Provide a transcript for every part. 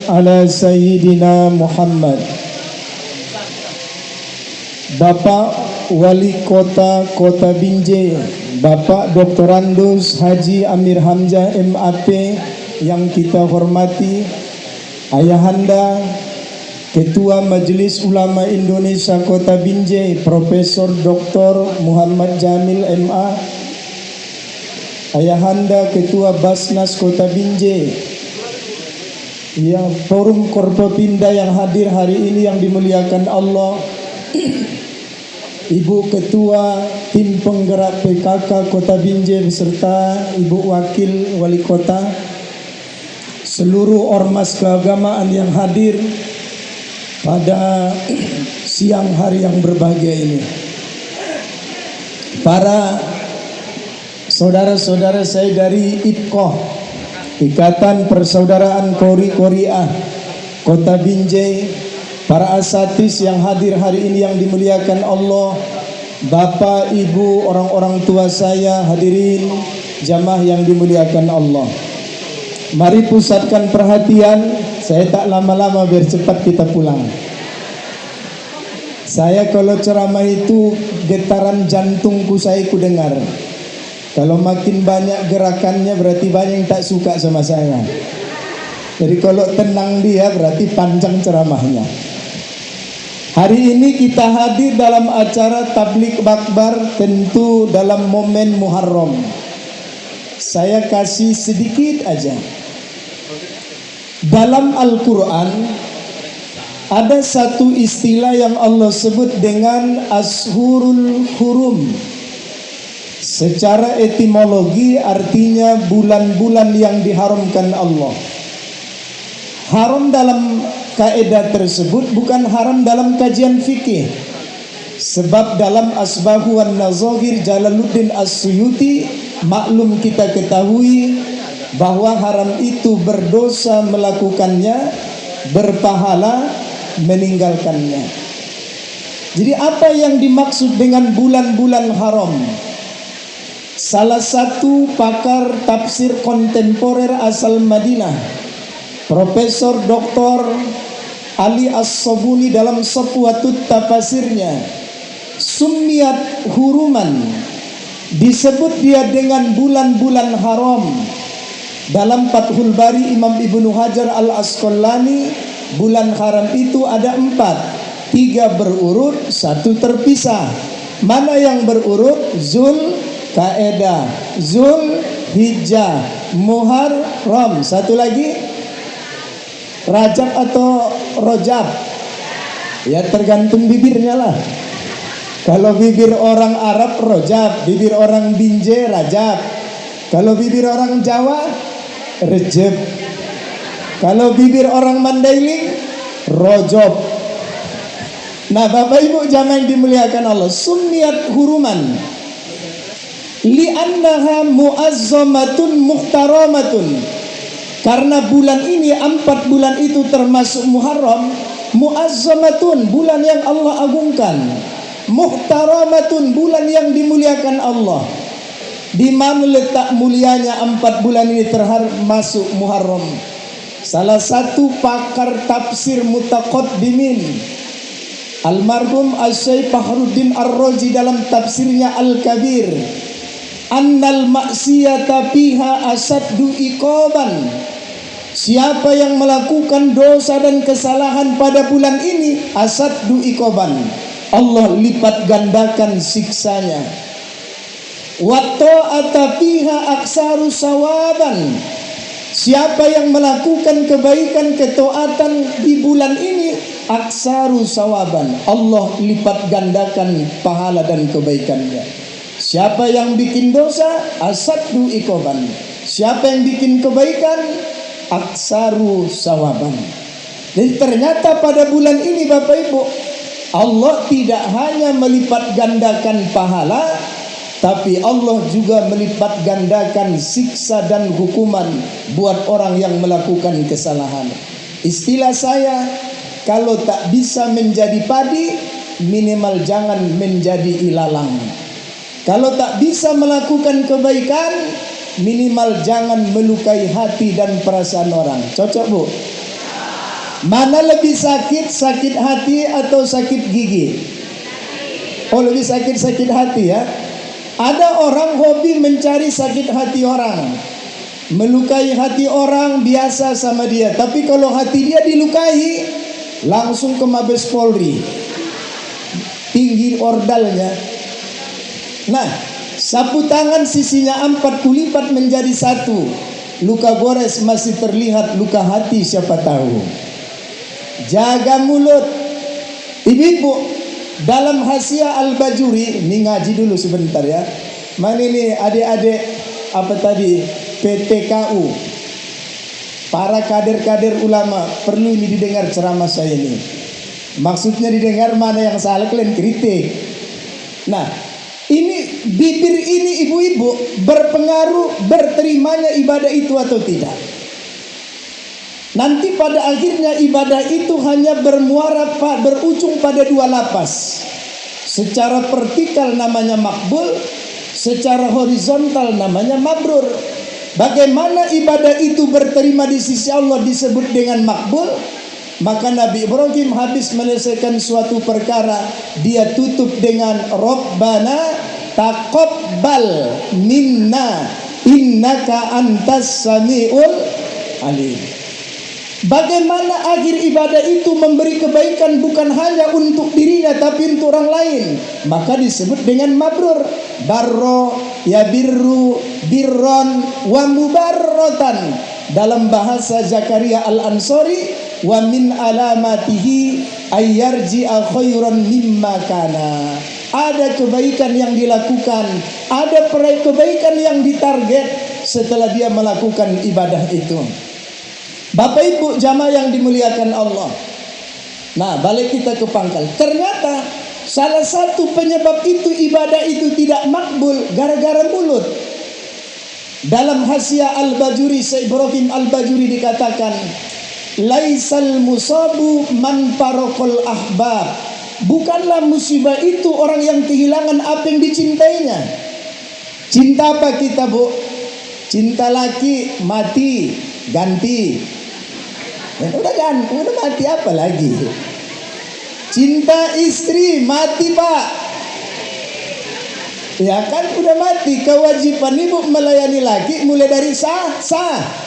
ala Sayyidina Muhammad. Bapak Wali Kota Kota Binjai, Bapak Dr. Andus Haji Amir Hamzah MAP yang kita hormati, Ayahanda Ketua Majelis Ulama Indonesia Kota Binjai Profesor Dr. Muhammad Jamil MA, Ayahanda Ketua Basnas Kota Binjai, ya, Forum Korpopinda yang hadir hari ini yang dimuliakan Allah, Ibu Ketua Tim Penggerak PKK Kota Binjai beserta Ibu Wakil Wali Kota, seluruh ormas keagamaan yang hadir pada siang hari yang berbahagia ini, para saudara-saudara saya dari IPKOH, Ikatan Persaudaraan Qori Qoriah Kota Binjai, para asatis yang hadir hari ini yang dimuliakan Allah, Bapak, Ibu, orang-orang tua saya, hadirin jamaah yang dimuliakan Allah. Mari pusatkan perhatian, saya tak lama-lama biar cepat kita pulang. Saya kalau ceramah itu getaran jantungku saya ku dengar. Kalau makin banyak gerakannya berarti banyak yang tak suka sama saya. Jadi kalau tenang dia berarti panjang ceramahnya. Hari ini kita hadir dalam acara tablik akbar, tentu dalam momen Muharram. Saya kasih sedikit aja. Dalam Al-Quran ada satu istilah yang Allah sebut dengan Ashurul Hurum. Secara etimologi artinya bulan-bulan yang diharamkan Allah. Haram dalam kaidah tersebut bukan haram dalam kajian fikih. Sebab dalam Asbahu wan Nazahir Jalaluddin As-Suyuti, maklum kita ketahui bahwa haram itu berdosa melakukannya, berpahala meninggalkannya. Jadi apa yang dimaksud dengan bulan-bulan haram? Salah satu pakar tafsir kontemporer asal Madinah, Profesor Dr. Ali As-Sabuni dalam Safwatut Tafasirnya, Summiyat Huruman, disebut dia dengan bulan-bulan haram. Dalam Fathul Bari Imam Ibnu Hajar Al-Asqalani, bulan haram itu ada 4, 3 berurut, 1 terpisah. Mana yang berurut? Zul Qaedah, Zul Hijjah, Muharram, satu lagi Rajab atau Rojab, ya tergantung bibirnya lah. Kalau bibir orang Arab Rojab, bibir orang Binjai Rajab, kalau bibir orang Jawa Rejab, kalau bibir orang Mandailing Rojob. Nah Bapak Ibu jamaah yang dimuliakan Allah, sunniyat huruman li'annaha mu'azzamatun muhtaramatun. Karena bulan ini, 4 bulan itu termasuk Muharram, mu'azzamatun, bulan yang Allah agungkan, muhtaramatun, bulan yang dimuliakan Allah. Di mana letak mulianya 4 bulan ini termasuk Muharram? Salah satu pakar tafsir mutaqaddimin, almarhum Asy-Syaikh Fakhruddin Ar-Razi dalam tafsirnya Al-Kabir, annal maksiyata fiha asaddu iqaban. Siapa yang melakukan dosa dan kesalahan pada bulan ini, asaddu iqaban, Allah lipat gandakan siksanya. Wa ta'ata fiha aksaru sawaban. Siapa yang melakukan kebaikan ketaatan di bulan ini, aksaru sawaban, Allah lipat gandakan pahala dan kebaikannya. Siapa yang bikin dosa, asaddu iqaban. Siapa yang bikin kebaikan, aksaru sawaban. Jadi ternyata pada bulan ini Bapak Ibu, Allah tidak hanya melipat gandakan pahala, tapi Allah juga melipat gandakan siksa dan hukuman buat orang yang melakukan kesalahan. Istilah saya, kalau tak bisa menjadi padi, minimal jangan menjadi ilalang. Kalau tak bisa melakukan kebaikan, minimal jangan melukai hati dan perasaan orang. Cocok Bu? Mana lebih sakit, sakit hati atau sakit gigi? Oh, lebih sakit hati ya. Ada orang hobi mencari sakit hati orang, melukai hati orang, biasa sama dia. Tapi kalau hati dia dilukai, langsung ke Mabes Polri, tinggi ordalnya. Nah, sapu tangan sisinya 4 kulipat menjadi 1. Luka gores masih terlihat, luka hati siapa tahu. Jaga mulut. Ibu-ibu, dalam Hasyiah Al-Bajuri, ini ngaji dulu sebentar ya. Mana ini adik-adik apa tadi, PTKU, para kader-kader ulama, perlu ini didengar ceramah saya ini. Maksudnya didengar, mana yang salah kalian kritik. Nah, ini bibir ini ibu-ibu berpengaruh berterimanya ibadah itu atau tidak. Nanti pada akhirnya ibadah itu hanya bermuara berujung pada 2 lapas. Secara vertikal namanya makbul, secara horizontal namanya mabrur. Bagaimana ibadah itu berterima di sisi Allah disebut dengan makbul? Maka Nabi Ibrahim habis menyelesaikan suatu perkara, dia tutup dengan Rabbana taqabbal minna innaka antas samiul alim. Bagaimana akhir ibadah itu memberi kebaikan bukan hanya untuk dirinya tapi untuk orang lain, maka disebut dengan mabrur. Barro ya birru birron wa mubarrotan. Dalam bahasa Zakaria Al-Ansori, wa min alamatihi ayyarji'a khairan mimma kana. Ada kebaikan yang dilakukan, ada kebaikan yang ditarget setelah dia melakukan ibadah itu. Bapak Ibu jamaah yang dimuliakan Allah. Nah, balik kita ke pangkal. Ternyata salah satu penyebab itu ibadah itu tidak makbul gara-gara mulut. Dalam Hasyiah Al-Bajuri, Syekh Ibrahim Al-Bajuri dikatakan, laisal musabu man faraqal ahbab. Bukanlah musibah itu orang yang kehilangan apa yang dicintainya. Cinta apa kita, Bu? Cinta laki mati, ganti. Ya, udah mati, apa lagi? Cinta istri mati, Pak. Ya kan udah mati. Kewajiban ibu melayani laki mulai dari sah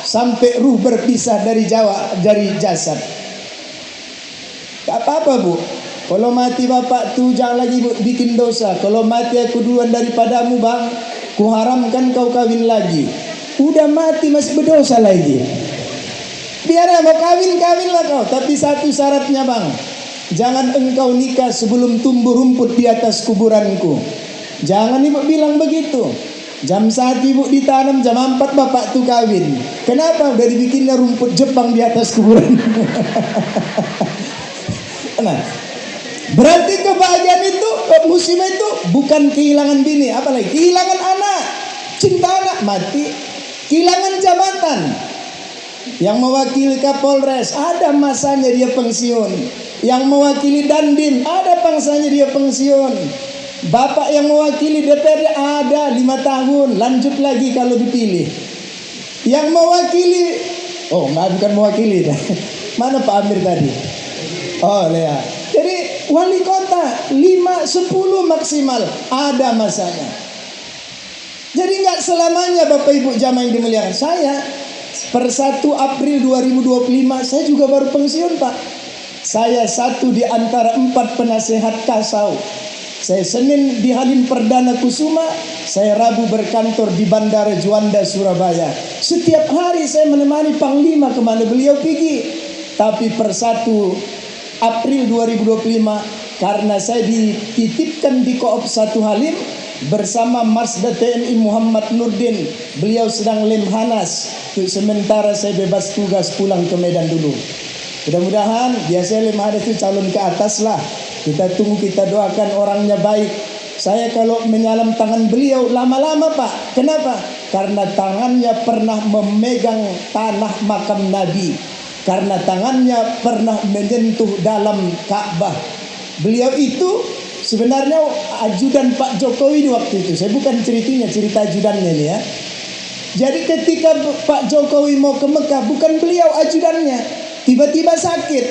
sampai ruh berpisah dari jasad. Tak apa-apa, Bu. Kalau mati bapak tuh jangan lagi bikin dosa. Kalau mati aku duluan daripadamu, Bang, kuharamkan kau kawin lagi. Udah mati masih berdosa lagi. Biar mau kawinlah kau. Tapi satu syaratnya, Bang, jangan engkau nikah sebelum tumbuh rumput di atas kuburanku. Jangan ibu bilang begitu. Jam 1 ibu ditanam, jam 4 bapak tuh kawin. Kenapa? Udah dibikinnya rumput Jepang di atas kuburan. Nah, berarti kebahagiaan itu, musibah itu bukan kehilangan bini, apalagi kehilangan anak, cinta anak mati, kehilangan jabatan. Yang mewakili Kapolres ada masanya dia pensiun, yang mewakili Dandim ada pangsanya dia pensiun. Bapak yang mewakili DPRD ada 5 tahun, lanjut lagi kalau dipilih. Yang mewakili, bukan mewakili, mana Pak Amir tadi? Oh ya, jadi wali kota 5-10 maksimal ada masanya. Jadi nggak selamanya Bapak Ibu jamaah yang dimuliakan. Saya per 1 April 2025 saya juga baru pensiun, Pak. Saya satu di antara 4 penasehat Kasau. Saya Senin di Halim Perdana Kusuma, saya Rabu berkantor di Bandara Juanda Surabaya. Setiap hari saya menemani Panglima kemana beliau pergi. Tapi per 1 April 2025 karena saya dititipkan di Koop 1 Halim bersama Marsda TNI Muhammad Nurdin, beliau sedang lemhanas. Sementara saya bebas tugas pulang ke Medan dulu. Mudah-mudahan biasanya lemhanas itu calon ke atas lah. Kita tunggu, kita doakan orangnya baik. Saya kalau menyalam tangan beliau lama-lama, Pak. Kenapa? Karena tangannya pernah memegang tanah makam Nabi. Karena tangannya pernah menyentuh dalam Ka'bah. Beliau itu sebenarnya ajudan Pak Jokowi di waktu itu. Saya bukan cerita ajudannya ini ya. Jadi ketika Pak Jokowi mau ke Mekah, bukan beliau ajudannya, tiba-tiba sakit.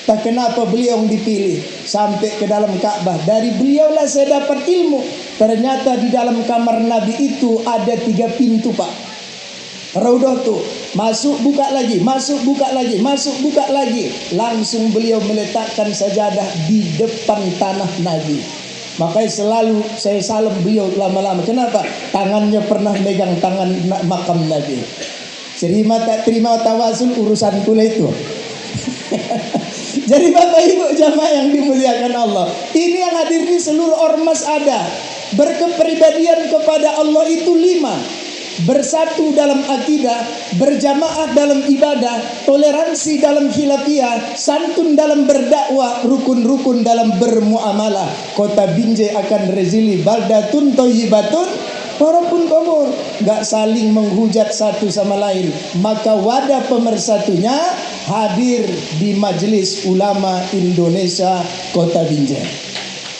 Tak kenapa beliau yang dipilih sampai ke dalam Ka'bah. Dari beliaulah saya dapat ilmu. Ternyata di dalam kamar Nabi itu ada 3 pintu, Pak. Raudhah tuh, masuk buka lagi, masuk buka lagi, masuk buka lagi. Langsung beliau meletakkan sajadah di depan tanah Nabi. Makanya selalu saya salam beliau lama-lama. Kenapa? Tangannya pernah megang tangan makam Nabi. Terima tak terima tawasul urusan pula itu. Jadi Bapak Ibu jamaah yang dimuliakan Allah, ini yang hadir di seluruh ormas ada. Berkepribadian kepada Allah itu 5. Bersatu dalam akidah, berjamaah dalam ibadah, toleransi dalam khilafiyah, santun dalam berdakwah, rukun-rukun dalam bermuamalah. Kota Binjai akan rezili baldatun thayyibatun walaupun kubur, gak saling menghujat satu sama lain. Maka wadah pemersatunya hadir di Majelis Ulama Indonesia Kota Binjai.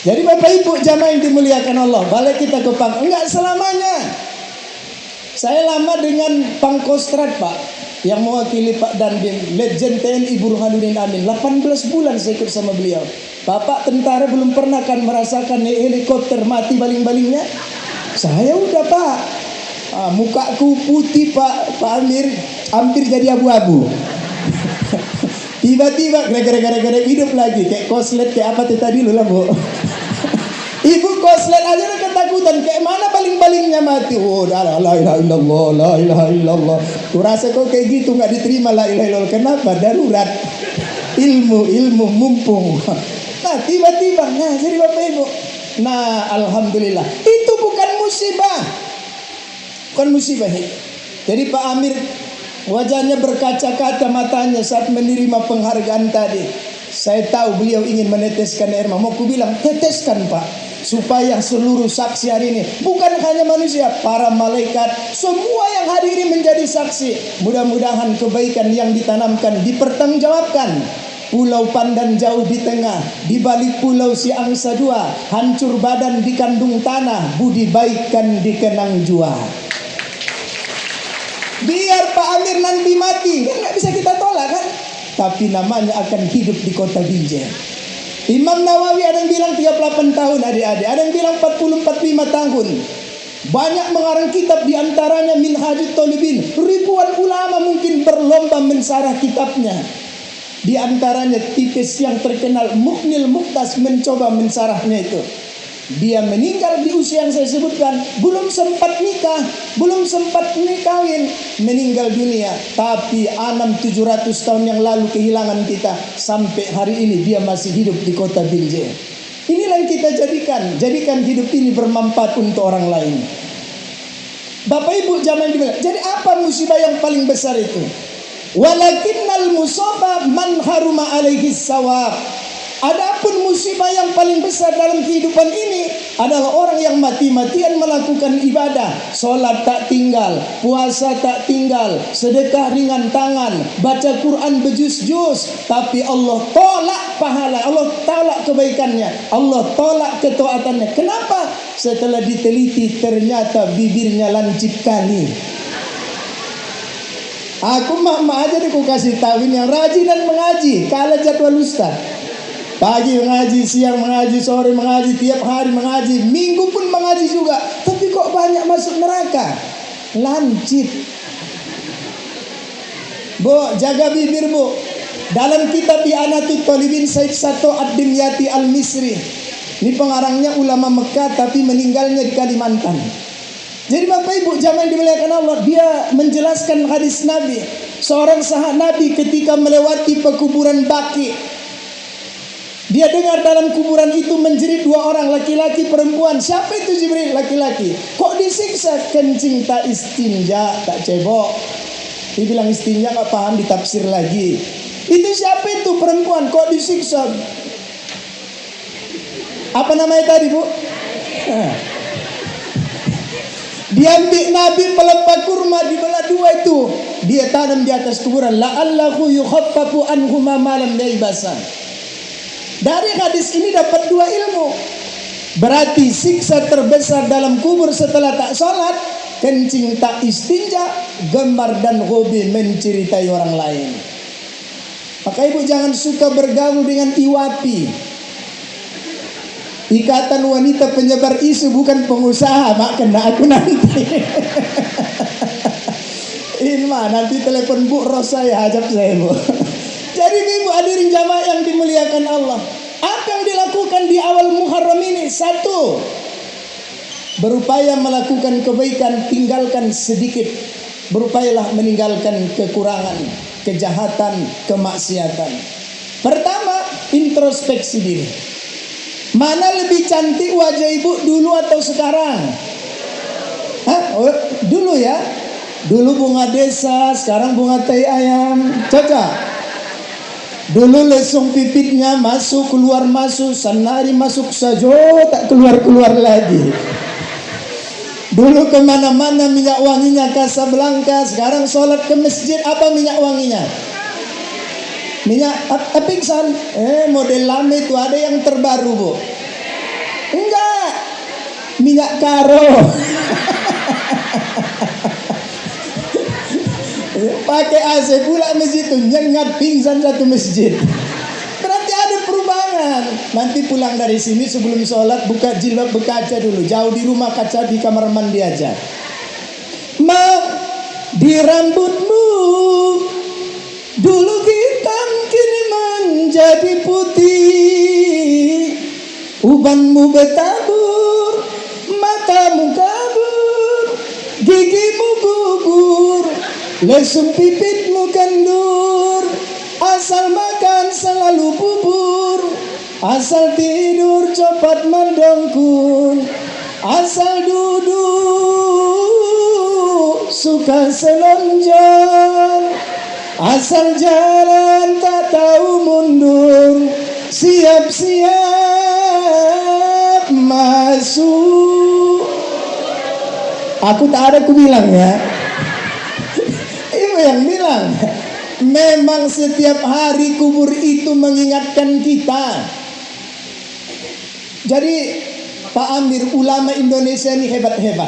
Jadi Bapak Ibu jamaah yang dimuliakan Allah, balik kita ke enggak selamanya. Saya lama dengan Pangkostrat, Pak, yang mewakili Pak Dandim, Legend TNI Burhanuddin Amin. 18 bulan saya ikut sama beliau. Bapak tentara belum pernah kan merasakan helikopter mati baling-balingnya. Saya udah, Pak. Mukaku putih, Pak Amir, hampir jadi abu-abu. Tiba-tiba gara-gara hidup lagi kayak koslet kayak apa tadi lu lah, Bu. Ibu koslet aja udah ketakutan, kayak mana baling-balingnya mati. Oh, la ilaha illallah, la ilaha illallah. Ku rasa kok kayak gitu nggak diterima la ilaha illallah. Kenapa? Darurat. Ilmu mumpung. Nah, tiba-tiba jadi Bapak Ibu. Nah, alhamdulillah. Itu bukan musibah. Bukan musibah. Jadi Pak Amir wajahnya berkaca-kaca matanya saat menerima penghargaan tadi. Saya tahu beliau ingin meneteskan air mata. Mau ku bilang, teteskan, Pak, supaya seluruh saksi hari ini bukan hanya manusia, para malaikat, semua yang hadir ini menjadi saksi. Mudah-mudahan kebaikan yang ditanamkan dipertanggungjawabkan. Pulau Pandan jauh di tengah, di balik pulau si angsa 2, hancur badan di kandung tanah, budi baikkan dikenang jua. Biar Pak Amir nanti mati, kan nggak bisa kita tolak kan? Tapi namanya akan hidup di Kota Binjai. Imam Nawawi ada yang bilang 38 tahun adik-adik, ada yang bilang 40-45 tahun. Banyak mengarang kitab, diantaranya Minhajut Thalibin. Ribuan ulama mungkin berlomba mensarah kitabnya. Di antaranya tipis yang terkenal Mukhnil Mukhtas mencoba mensarahnya itu. Dia meninggal di usia yang saya sebutkan, belum sempat nikah, belum sempat kawin, meninggal dunia. Tapi 600-700 tahun yang lalu kehilangan kita, sampai hari ini dia masih hidup di Kota Binjai. Inilah yang kita jadikan hidup ini bermanfaat untuk orang lain. Bapak Ibu jamaah yang dibilang, jadi apa musibah yang paling besar itu? Walakinnal musabah man haruma alaihi sawab. Adapun musibah yang paling besar dalam kehidupan ini adalah orang yang mati-matian melakukan ibadah, sholat tak tinggal, puasa tak tinggal, sedekah ringan tangan, baca Quran bejus-jus, tapi Allah tolak pahala, Allah tolak kebaikannya, Allah tolak ketaatannya. Kenapa? Setelah diteliti ternyata bibirnya lancip kali. Aku mah aja deh ku kasih tahu yang rajin dan mengaji, kalah jadwal ustaz. Pagi mengaji, siang mengaji, sore mengaji, tiap hari mengaji, minggu pun mengaji juga. Tapi kok banyak masuk neraka? Lancip. Bu, jaga bibir, Bu. Dalam kitab I'anatul Thalibin Said Sato Ad-Dimyati Al-Misri. Ini pengarangnya ulama Mekah tapi meninggalnya di Kalimantan. Jadi Bapak Ibu jamaah yang dimuliakan Allah, dia menjelaskan hadis Nabi. Seorang sahabat Nabi ketika melewati pekuburan Baqi, dia dengar dalam kuburan itu menjerit 2 orang, laki-laki perempuan. Siapa itu Jibril? Laki-laki. Kok disiksa? Kencing tak istinja, tak cebok. Dia bilang istinja gak paham, ditafsir lagi. Itu siapa itu perempuan? Kok disiksa? Apa namanya tadi, Bu? Diambil Nabi pelepah kurma, dibelah 2 itu. Dia tanam di atas kuburan. La'allahu yukhaffafu anhuma malam yaibasan. Dari hadis ini dapat 2 ilmu. Berarti siksa terbesar dalam kubur setelah tak sholat, kencing tak istinja, gemar dan hobi menceritai orang lain. Maka ibu jangan suka bergaul dengan IWAPI, Ikatan Wanita Penyebar Isu, bukan pengusaha. Mak kena aku nanti. Ini mah nanti telepon Bu Rosa ya, ajak saya Bu. Jadi ibu hadirin jamaah yang dimuliakan Allah, apa yang dilakukan di awal Muharram ini? Satu, berupaya melakukan kebaikan, tinggalkan sedikit. Berupayalah meninggalkan kekurangan, kejahatan, kemaksiatan. Pertama, introspeksi diri. Mana lebih cantik wajah ibu, dulu atau sekarang? Hah? Oh, dulu ya. Dulu bunga desa, sekarang bunga tai ayam. Cocok. Dulu lesung pipitnya masuk keluar masuk, sanari masuk saja, tak keluar keluar lagi. Dulu kemana-mana minyak wanginya Casablanca, sekarang sholat ke masjid apa minyak wanginya? Minyak Apiksan. Model lama itu ada yang terbaru Bu? Enggak, minyak karo. Pakai AC pula masjid itu, nyengat pingsan satu masjid. Berarti ada perubahan. Nanti pulang dari sini sebelum sholat buka jilbab berkaca dulu. Jauh di rumah kaca di kamar mandi aja. Di rambutmu dulu hitam kini menjadi putih. Ubanmu bertabur, matamu kabur, gigimu gugur, lesung pipitmu kendur. Asal makan selalu bubur, asal tidur cepat mendongkur, asal duduk suka selonjor, asal jalan tak tahu mundur, siap-siap masuk. Aku tak ada ku bilang ya. Ibu yang bilang. Memang setiap hari kubur itu mengingatkan kita. Jadi Pak Amir, ulama Indonesia ini hebat-hebat.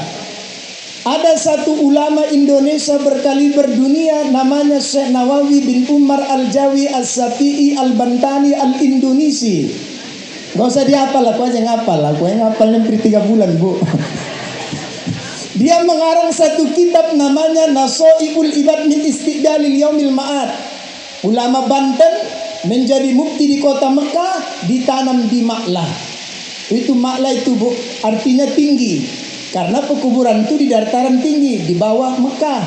Ada satu ulama Indonesia berkaliber dunia, namanya Syekh Nawawi bin Umar Al-Jawi As-Safi'i Al-Bantani Al-Indonesi. Gak usah dihafal, aku aja ngapal. Aku yang ngapalnya per 3 bulan Bu. Dia mengarang satu kitab namanya Nasoibul Ibad min Istiqbalil Yaumil Ma'ad. Ulama Banten menjadi mufti di kota Mekah, ditanam di Ma'lah. Itu Ma'lah itu Bu, artinya tinggi. Karena pekuburan itu di dataran tinggi, di bawah Mekah.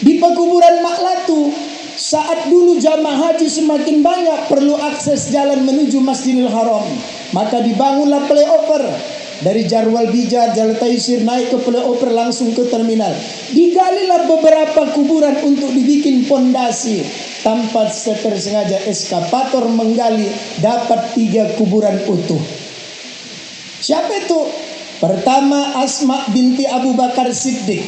Di pekuburan Ma'lah itu, saat dulu jamaah haji semakin banyak, perlu akses jalan menuju Masjidil Haram. Maka dibangunlah flyover. Dari Jarwal Bija, Jalan Taisir naik ke flyover langsung ke terminal. Digalilah beberapa kuburan untuk dibikin pondasi. Tanpa tersengaja eskavator menggali, dapat 3 kuburan utuh. Siapa itu? Pertama Asma binti Abu Bakar Siddiq.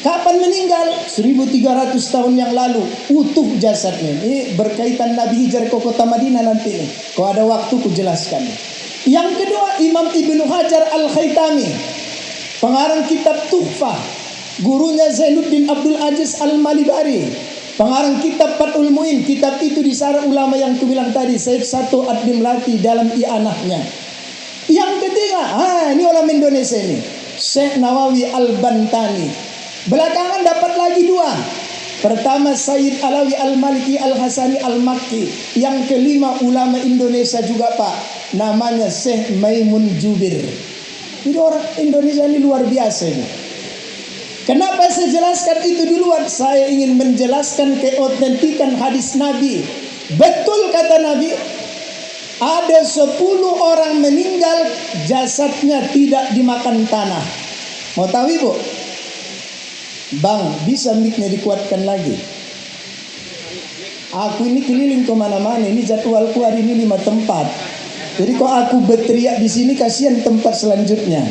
Kapan meninggal? 1300 tahun yang lalu. Utuh jasadnya. Ini berkaitan Nabi hijrah ke kota Madinah nanti. Kalau ada waktu ku jelaskan. Yang kedua Imam Ibnu Hajar Al-Haytami, pengarang kitab Tuhfah. Gurunya Zainuddin Abdul Aziz Al-Malibari, pengarang kitab Fathul Muin. Kitab itu disarah ulama yang kubilang tadi, Said Satu Ad-Dimlati dalam i'anahnya. Yang ketiga, ini ulama Indonesia ini, Syekh Nawawi Al-Bantani. Belakangan dapat lagi 2. Pertama Sayyid Alawi Al-Maliki Al-Hasani Al-Makki. Yang kelima ulama Indonesia juga Pak, namanya Syekh Maimun Jubir. Ini orang Indonesia ini luar biasa ini. Kenapa saya jelaskan itu duluan? Saya ingin menjelaskan keautentikan hadis Nabi. Betul kata Nabi, ada 10 orang meninggal, jasadnya tidak dimakan tanah. Mau tahu Ibu? Bang, bisa mic-nya dikuatkan lagi? Aku ini keliling kemana-mana. Ini jadwalku hari ini 5 tempat. Jadi kok aku berteriak di sini, kasihan tempat selanjutnya.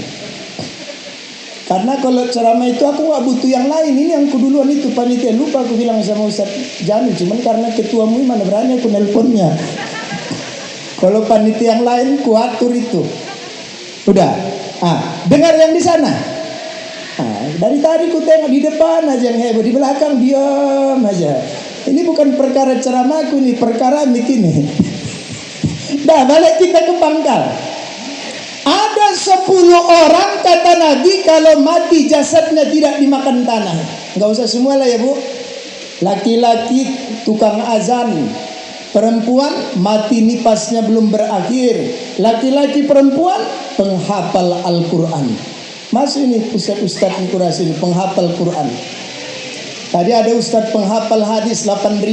Karena kalau ceramah itu aku gak butuh yang lain. Ini yang keduluan itu panitia. Lupa aku bilang sama Ustaz Jamil. Cuman karena ketuamu mana berani aku nelponnya. Kalau panitia yang lain ku atur itu. Udah. Dengar yang di sana. Dari tadi ku tengok di depan aja yang heboh, di belakang diam aja. Ini bukan perkara ceramahku, ini perkara begini. Dah balik kita ke pangkal. Ada 10 orang kata Nabi kalau mati jasadnya tidak dimakan tanah. Enggak usah semua lah ya Bu. Laki-laki tukang azan, perempuan mati nipasnya belum berakhir, laki-laki perempuan penghafal Al-Quran. Masuk ini ustaz-ustaz ini kurasi ini penghafal Quran. Tadi ada ustaz penghafal hadis 8.000.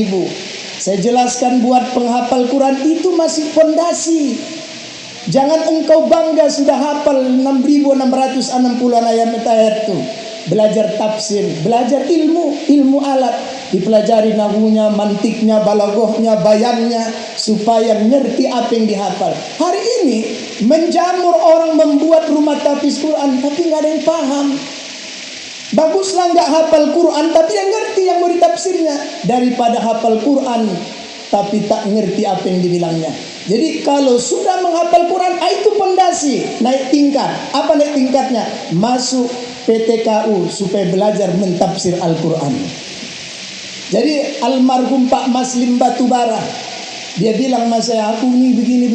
Saya jelaskan buat penghafal Quran itu masih fondasi. Jangan engkau bangga sudah hafal 6.660 ayat itu. Belajar tafsir, belajar ilmu alat, dipelajari nahwunya, mantiknya, balaghahnya, bayannya, supaya ngerti apa yang dihafal. Hari ini menjamur orang membuat rumah tahfiz Quran tapi nggak ada yang paham. Baguslah nggak hafal Quran tapi yang ngerti yang mau ditafsirnya, daripada hafal Quran tapi tak ngerti apa yang dibilangnya. Jadi kalau sudah menghafal Quran, itu pondasi, naik tingkat. Apa naik tingkatnya? Masuk PTKU supaya belajar mentafsir Al-Quran. Jadi almarhum Pak Maslim Batubara, dia bilang sama saya, aku ini begini.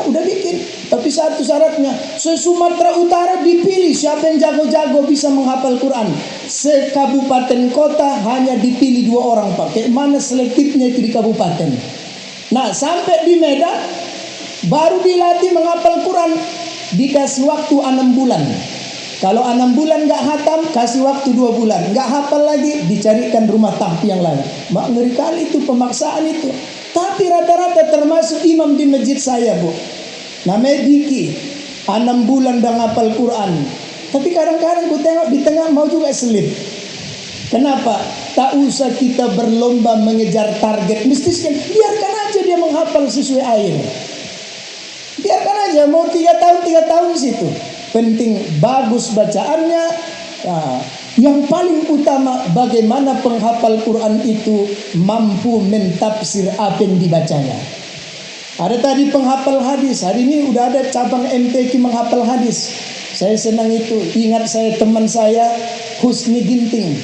Udah bikin. Tapi satu syaratnya, se-Sumatera Utara dipilih siapa yang jago-jago bisa menghafal Quran. Se-kabupaten kota hanya dipilih 2 orang Pak. Kayak mana selektifnya itu di kabupaten. Nah sampai di Medan baru dilatih menghafal Quran, dikasih waktu 6 bulan. Kalau 6 bulan nggak hatam, kasih waktu 2 bulan. Nggak hafal lagi, dicarikan rumah tahfiz yang lain. Mak ngeri kali itu pemaksaan itu. Tapi rata-rata termasuk imam di masjid saya Bu, namanya Diki, 6 bulan dah ngapal Quran. Tapi kadang-kadang ku tengok di tengah mau juga selip. Kenapa? Tak usah kita berlomba mengejar target. Mesti biarkan aja dia menghafal sesuai air. Biarkan aja, mau 3 tahun situ. Penting bagus bacaannya. Nah, yang paling utama bagaimana penghafal Quran itu mampu mentafsir apa yang dibacanya. Ada tadi penghafal hadis. Hari ini udah ada cabang MTQ menghafal hadis. Saya senang itu. Ingat saya teman saya Husni Ginting,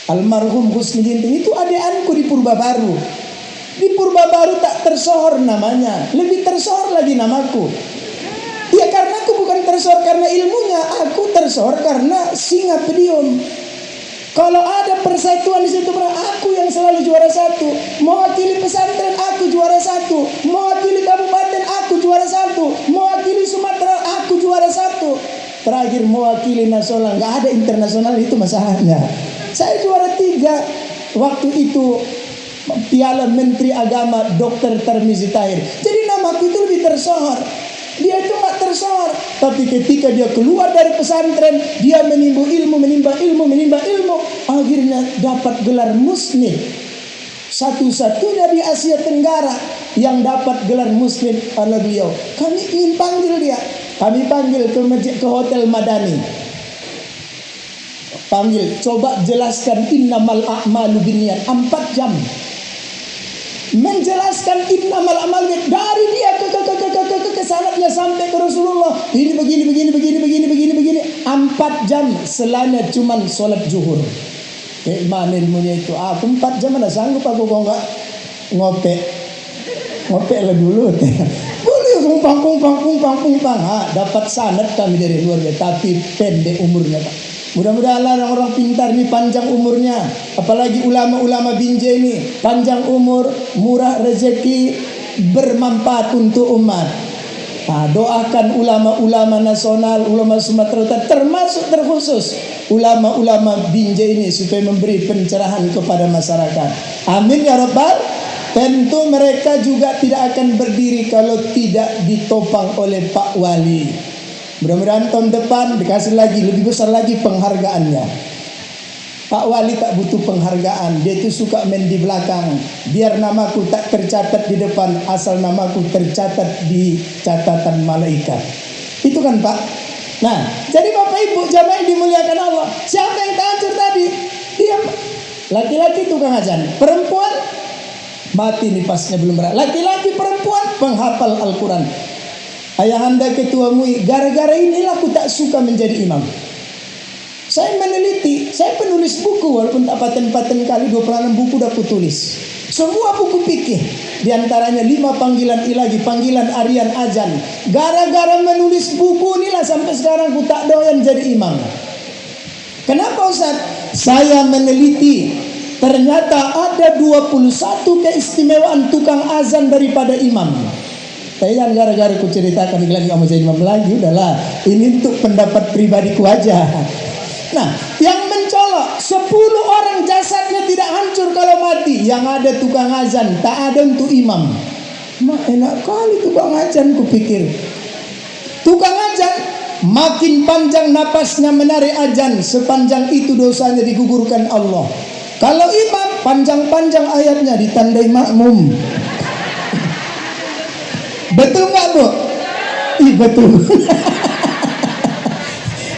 almarhum Husni Ginting itu adeanku di Purba Baru. Di Purba Baru tak tersohor namanya, lebih tersohor lagi namaku. Ya karena aku bukan tersohor karena ilmunya, aku tersohor karena singa pedium. Kalau ada persatuan di situ, aku yang selalu juara 1. Mewakili pesantren aku juara 1. Mewakili kabupaten aku juara 1. Mewakili Sumatera aku juara 1. Terakhir mewakili nasional, nggak ada internasional, itu masalahnya. Saya juara 3 waktu itu, Piala Menteri Agama Dr. Tarmizi Tahir. Jadi namaku itu lebih tersohor. Dia itu nggak tersohor, tapi ketika dia keluar dari pesantren, dia menimba ilmu, akhirnya dapat gelar musnid. Satu-satunya di Asia Tenggara yang dapat gelar musnid adalah beliau. Kami ingin panggil dia, kami panggil ke masjid, ke Hotel Madani. Panggil, coba jelaskan innamal a'malu binniyat 4 jam. Menjelaskan innamal a'malu dari dia ke sanadnya sampai ke Rasulullah. Ini begini 4 jam, selanya cuman sholat zuhur. Mana ilmunya itu? Aku 4 jam mana sanggup aku kok nggak ngopek lah dulu. Boleh kumpang. Dapat sanad kami dari luar biasa, tapi pendek umurnya Pak. Mudah-mudahan orang-orang pintar ini panjang umurnya. Apalagi ulama-ulama Binjai ini, panjang umur, murah rezeki, bermanfaat untuk umat. Nah, doakan ulama-ulama nasional, ulama Sumatera Utara, termasuk terkhusus ulama-ulama Binjai ini supaya memberi pencerahan kepada masyarakat. Amin ya Rabbal. Tentu mereka juga tidak akan berdiri kalau tidak ditopang oleh Pak Wali. Mudah-mudahan tahun depan dikasih lagi lebih besar lagi penghargaannya. Pak Wali tak butuh penghargaan, dia itu suka main di belakang. Biar namaku tak tercatat di depan, asal namaku tercatat di catatan malaikat. Itu kan Pak. Nah, jadi Bapak Ibu jamaah yang dimuliakan Allah, siapa yang tahajud tadi? Dia laki-laki tukang azan, perempuan mati nipasnya belum berakhir. Laki-laki perempuan penghafal Al-Quran. Ayahanda ketua MUI, gara-gara inilah aku tak suka menjadi imam. Saya meneliti, saya penulis buku walaupun tak paten-paten kali 26 buku udah aku tulis. Semua buku fikih, diantaranya 5 panggilan ilahi, panggilan Aryan Azan. Gara-gara menulis buku inilah sampai sekarang aku tak doyan jadi imam. Kenapa Ustaz? Saya meneliti, ternyata ada 21 keistimewaan tukang azan daripada imam. Saya gara-gara ku ceritakan lagi kamu jadi imam lagi, udahlah. Ini untuk pendapat pribadiku aja. Nah, yang mencolok 10 orang jasadnya tidak hancur kalau mati. Yang ada tukang azan, tak ada untuk imam. Nah, enak kali tukang azan kupikir. Tukang azan makin panjang napasnya menarik azan, sepanjang itu dosanya digugurkan Allah. Kalau imam panjang-panjang ayatnya ditandai makmum. Betul nggak Bu? Ih, betul.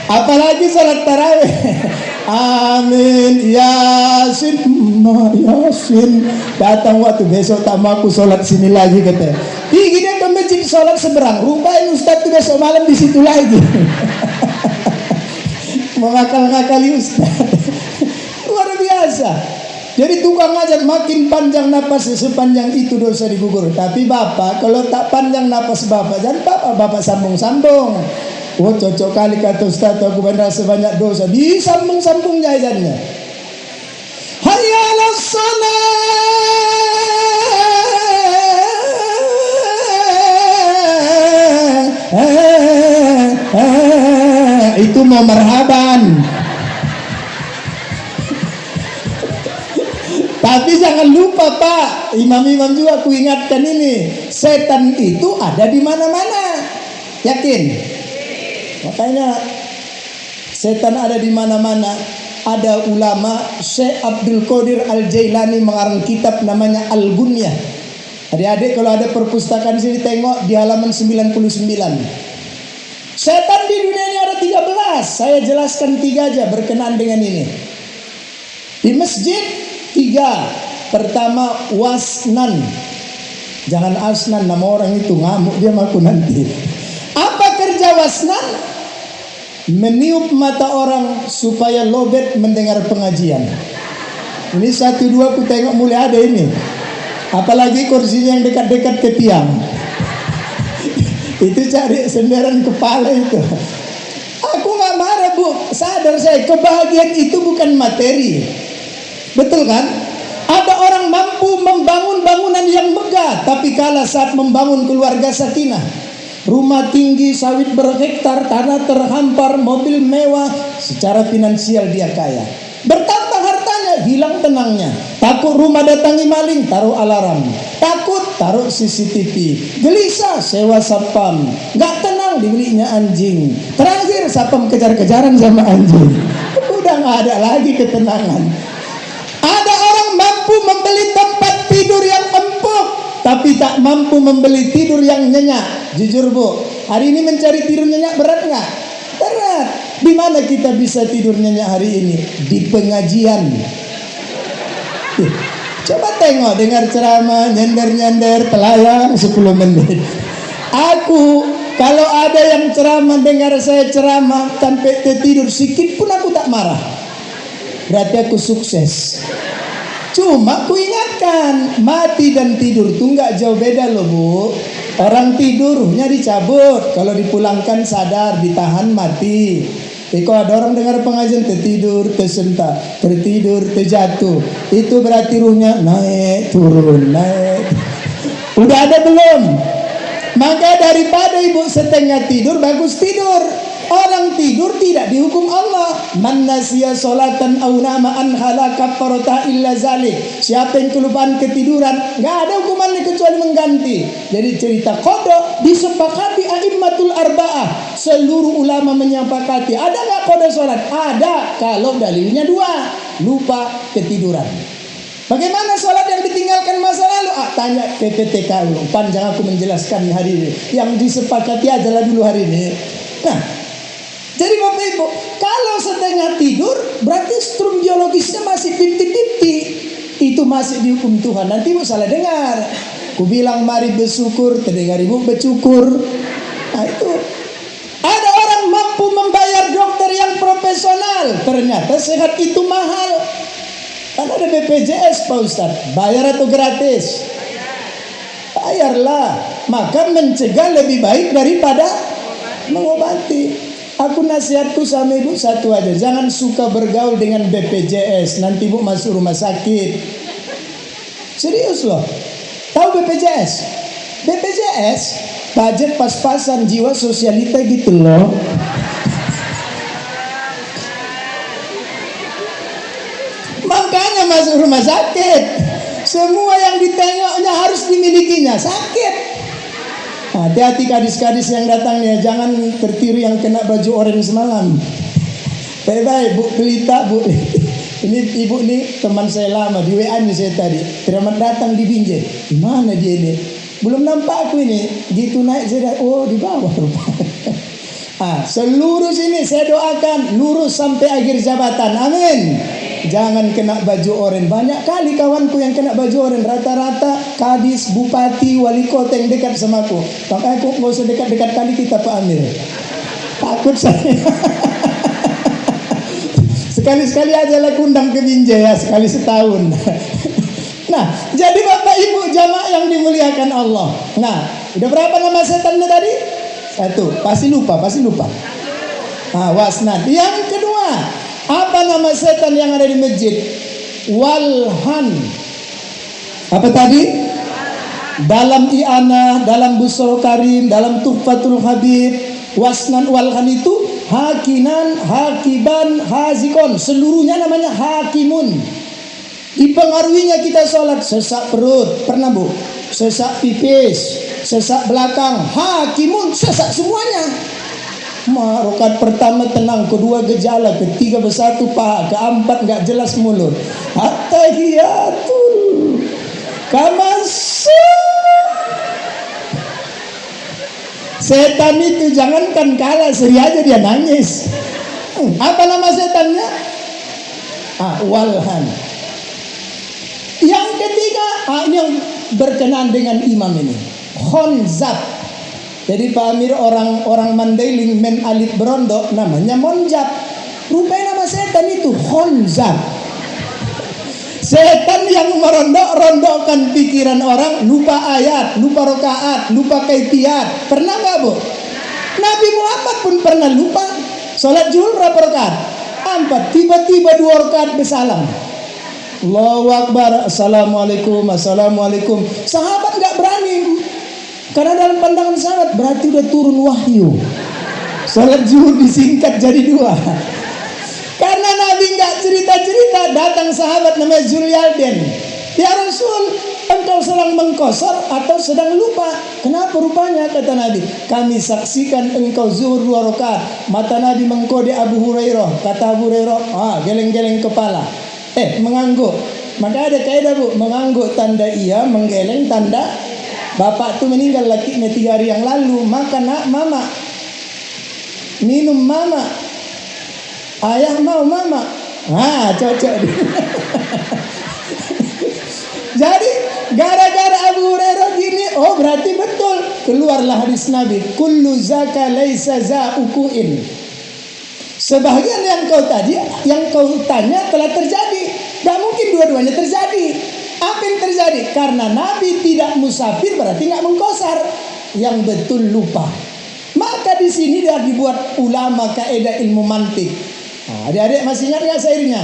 Apalagi salat tarawih. Amin Yasin, Yasin. Datang waktu besok tak mau aku sholat sini lagi kata. Pergi dia ke masjid sholat seberang. Rupanya Ustaz tuh besok malam di situ lagi. Mau ngakal-ngakali Ustaz. Luar biasa. Jadi tukang azan makin panjang napasnya, sepanjang itu dosa digugur. Tapi Bapak kalau tak panjang napas Bapak, jangan Bapak sambung-sambung. Oh cocok kali kata Ustaz, aku merasa banyak dosa. Disambung-sambungnya azannya. Hayya 'alas shalah. Itu mau marhaban. Tapi jangan lupa Pak, imam-imam juga aku ingatkan ini, setan itu ada di mana-mana. Yakin? Makanya setan ada di mana-mana. Ada ulama Syekh Abdul Qadir Al-Jailani mengarang kitab namanya Al-Gunyah. Adik-adik kalau ada perpustakaan sini tengok di halaman 99. Setan di dunia ini ada 13. Saya jelaskan 3 aja berkenaan dengan ini. Di masjid 3. Pertama wasnan. Jangan asnan, nama orang itu ngamuk dia maku nanti. Apa kerja wasnan? Meniup mata orang supaya lobet mendengar pengajian. Ini 1, 2 aku tengok mulai ada ini. Apalagi kursinya yang dekat-dekat ke tiang. Itu cari senderan kepala itu. Aku gak marah Bu, sadar saya kebahagiaan itu bukan materi. Betul kan? Ada orang mampu membangun bangunan yang megah, tapi kalah saat membangun keluarga sakinah. Rumah tinggi, sawit berhektar, tanah terhampar, mobil mewah. Secara finansial dia kaya. Bertambah hartanya, hilang tenangnya. Takut rumah datangi maling, taruh alarm. Takut, taruh CCTV. Gelisah, sewa satpam. Gak tenang, dibelinya anjing. Terakhir, satpam kejar-kejaran sama anjing. Udah gak ada lagi ketenangan. Ada orang mampu membeli tempat tidur yang empuk, tapi tak mampu membeli tidur yang nyenyak. Jujur Bu, hari ini mencari tidur nyenyak berat nggak? Berat. Di mana kita bisa tidur nyenyak hari ini? Di pengajian. Coba tengok, dengar ceramah, nyender-nyender, telayang 10 menit. Aku, kalau ada yang ceramah, dengar saya ceramah, sampai tertidur sikit pun aku tak marah. Berarti aku sukses. Cuma ku ingatkan, mati dan tidur tuh nggak jauh beda loh Bu. Orang tidur ruhnya dicabut, kalau dipulangkan sadar, ditahan mati. Kalau ada orang dengar pengajian tertidur, tersentak, tertidur, terjatuh, itu berarti ruhnya naik turun, naik. Udah ada belum? Maka daripada ibu setengah tidur, bagus tidur. Orang tidur tidak dihukum Allah. Man nasiya salatan aw nama anha la kafarata illa zalik. Siapa yang kelupaan ketiduran, enggak ada hukumannya kecuali mengganti. Jadi cerita qada disepakati a'immatul arba'ah. Seluruh ulama menyepakati. Ada enggak qada salat? Ada kalau dalilnya 2. Lupa ketiduran. Bagaimana sholat yang ditinggalkan masa lalu? Tanya PPTK dulu. Panjang aku menjelaskan hari ini. Yang disepakati adalah dulu hari ini. Nah, jadi Bapak Ibu, kalau setengah tidur, berarti strum biologisnya masih 50-50. Itu masih dihukum Tuhan. Nanti Ibu salah dengar. Ku bilang mari bersyukur, terdengar Ibu bercukur. Nah itu. Ada orang mampu membayar dokter yang profesional nasional. Ternyata sehat itu mahal. Kan ada BPJS Pak Ustadz. Bayar atau gratis? Bayarlah. Maka mencegah lebih baik daripada mengobati. Aku nasihatku sama ibu satu aja, jangan suka bergaul dengan BPJS, nanti ibu masuk rumah sakit. Serius loh. Tahu BPJS? BPJS budget pas-pasan, jiwa sosialita gitu loh. Makanya masuk rumah sakit. Semua yang ditengoknya harus dimilikinya. Sakit. Hati-hati gadis-gadis yang datangnya, jangan tertiru yang kena baju oranye semalam. Baik-baik Bu Pelita, Bu. Ini ibu nih teman saya lama, di WA nih saya tadi. Selamat datang di Binjai. Di mana dia ini? Belum nampak aku ini. Gitu naik saya, oh di bawah rupanya. Seluruh sini saya doakan lurus sampai akhir jabatan. Amin. Jangan kena baju oranye. Banyak kali kawanku yang kena baju oranye. Rata-rata kadis, bupati, wali kota yang dekat sama aku. Makanya aku nggak usah dekat-dekat kali kita Pak Amir. Takut saya. Sekali-sekali aja lah undang ke Binjai ya, sekali setahun. Nah, jadi Bapak Ibu jamaah yang dimuliakan Allah. Nah, udah berapa nama setannya tadi? 1. Pasti lupa. Wasnat. Yang kedua, apa nama setan yang ada di masjid? Walhan. Apa tadi? Dalam I'anah, dalam Busol Karim, dalam Tuhfatul Habib, Wasnan Walhan itu hakinan, hakiban, hazikon. Seluruhnya namanya hakimun. Dipengaruhinya kita sholat. Sesak perut, pernah Bu? Sesak pipis, sesak belakang, hakimun, sesak semuanya. Rokat pertama tenang, kedua gejala, ketiga bersatu paha, keempat nggak jelas mulut. At-tahiyatul kamasu. Setan itu jangankan kalah, seri aja dia nangis. Apa nama setannya? Walhan. Yang ketiga, ini yang berkenaan dengan imam ini, khonzab. Jadi Pak Amir orang Mandailing men alit berondok namanya monjab. Rupanya nama setan itu khonzab. Setan yang merondok-rondokkan pikiran orang, lupa ayat, lupa rokaat, lupa kaifiyat. Pernah nggak Bu? Nabi Muhammad pun pernah lupa. Sholat zuhur berapa rakaat? 4. Tiba-tiba 2 rakaat bersalam. Allahu Akbar, Assalamualaikum, Assalamualaikum. Sahabat nggak berani, karena dalam pandangan sahabat berarti udah turun wahyu. Sholat zuhur disingkat jadi 2. Karena Nabi nggak cerita-cerita, datang sahabat namanya Zulyalden. Ya Rasul, engkau sedang mengkosor atau sedang lupa? Kenapa rupanya? Kata Nabi, kami saksikan engkau zuhur 2 rakaat. Mata Nabi mengkode Abu Hurairah. Kata Abu Hurairah, geleng-geleng kepala. Mengangguk. Maka ada kaidah Bu, mengangguk tanda iya, menggeleng tanda. Bapak tuh meninggal lakinya 3 hari yang lalu. Makan mama, minum mama, ayah mau mama. Cocok. Jadi gara-gara Abu Hurairah gini, berarti betul. Keluarlah hadis Nabi, kullu zaka laisa za'ukuin. Sebagian yang kau tanya telah terjadi. Gak mungkin dua-duanya terjadi. Apa yang terjadi? Karena Nabi tidak musafir berarti nggak mengkosar. Yang betul lupa. Maka di sini dia dibuat ulama kaidah ilmu mantik. Adik-adik masih ingat nggak syairnya?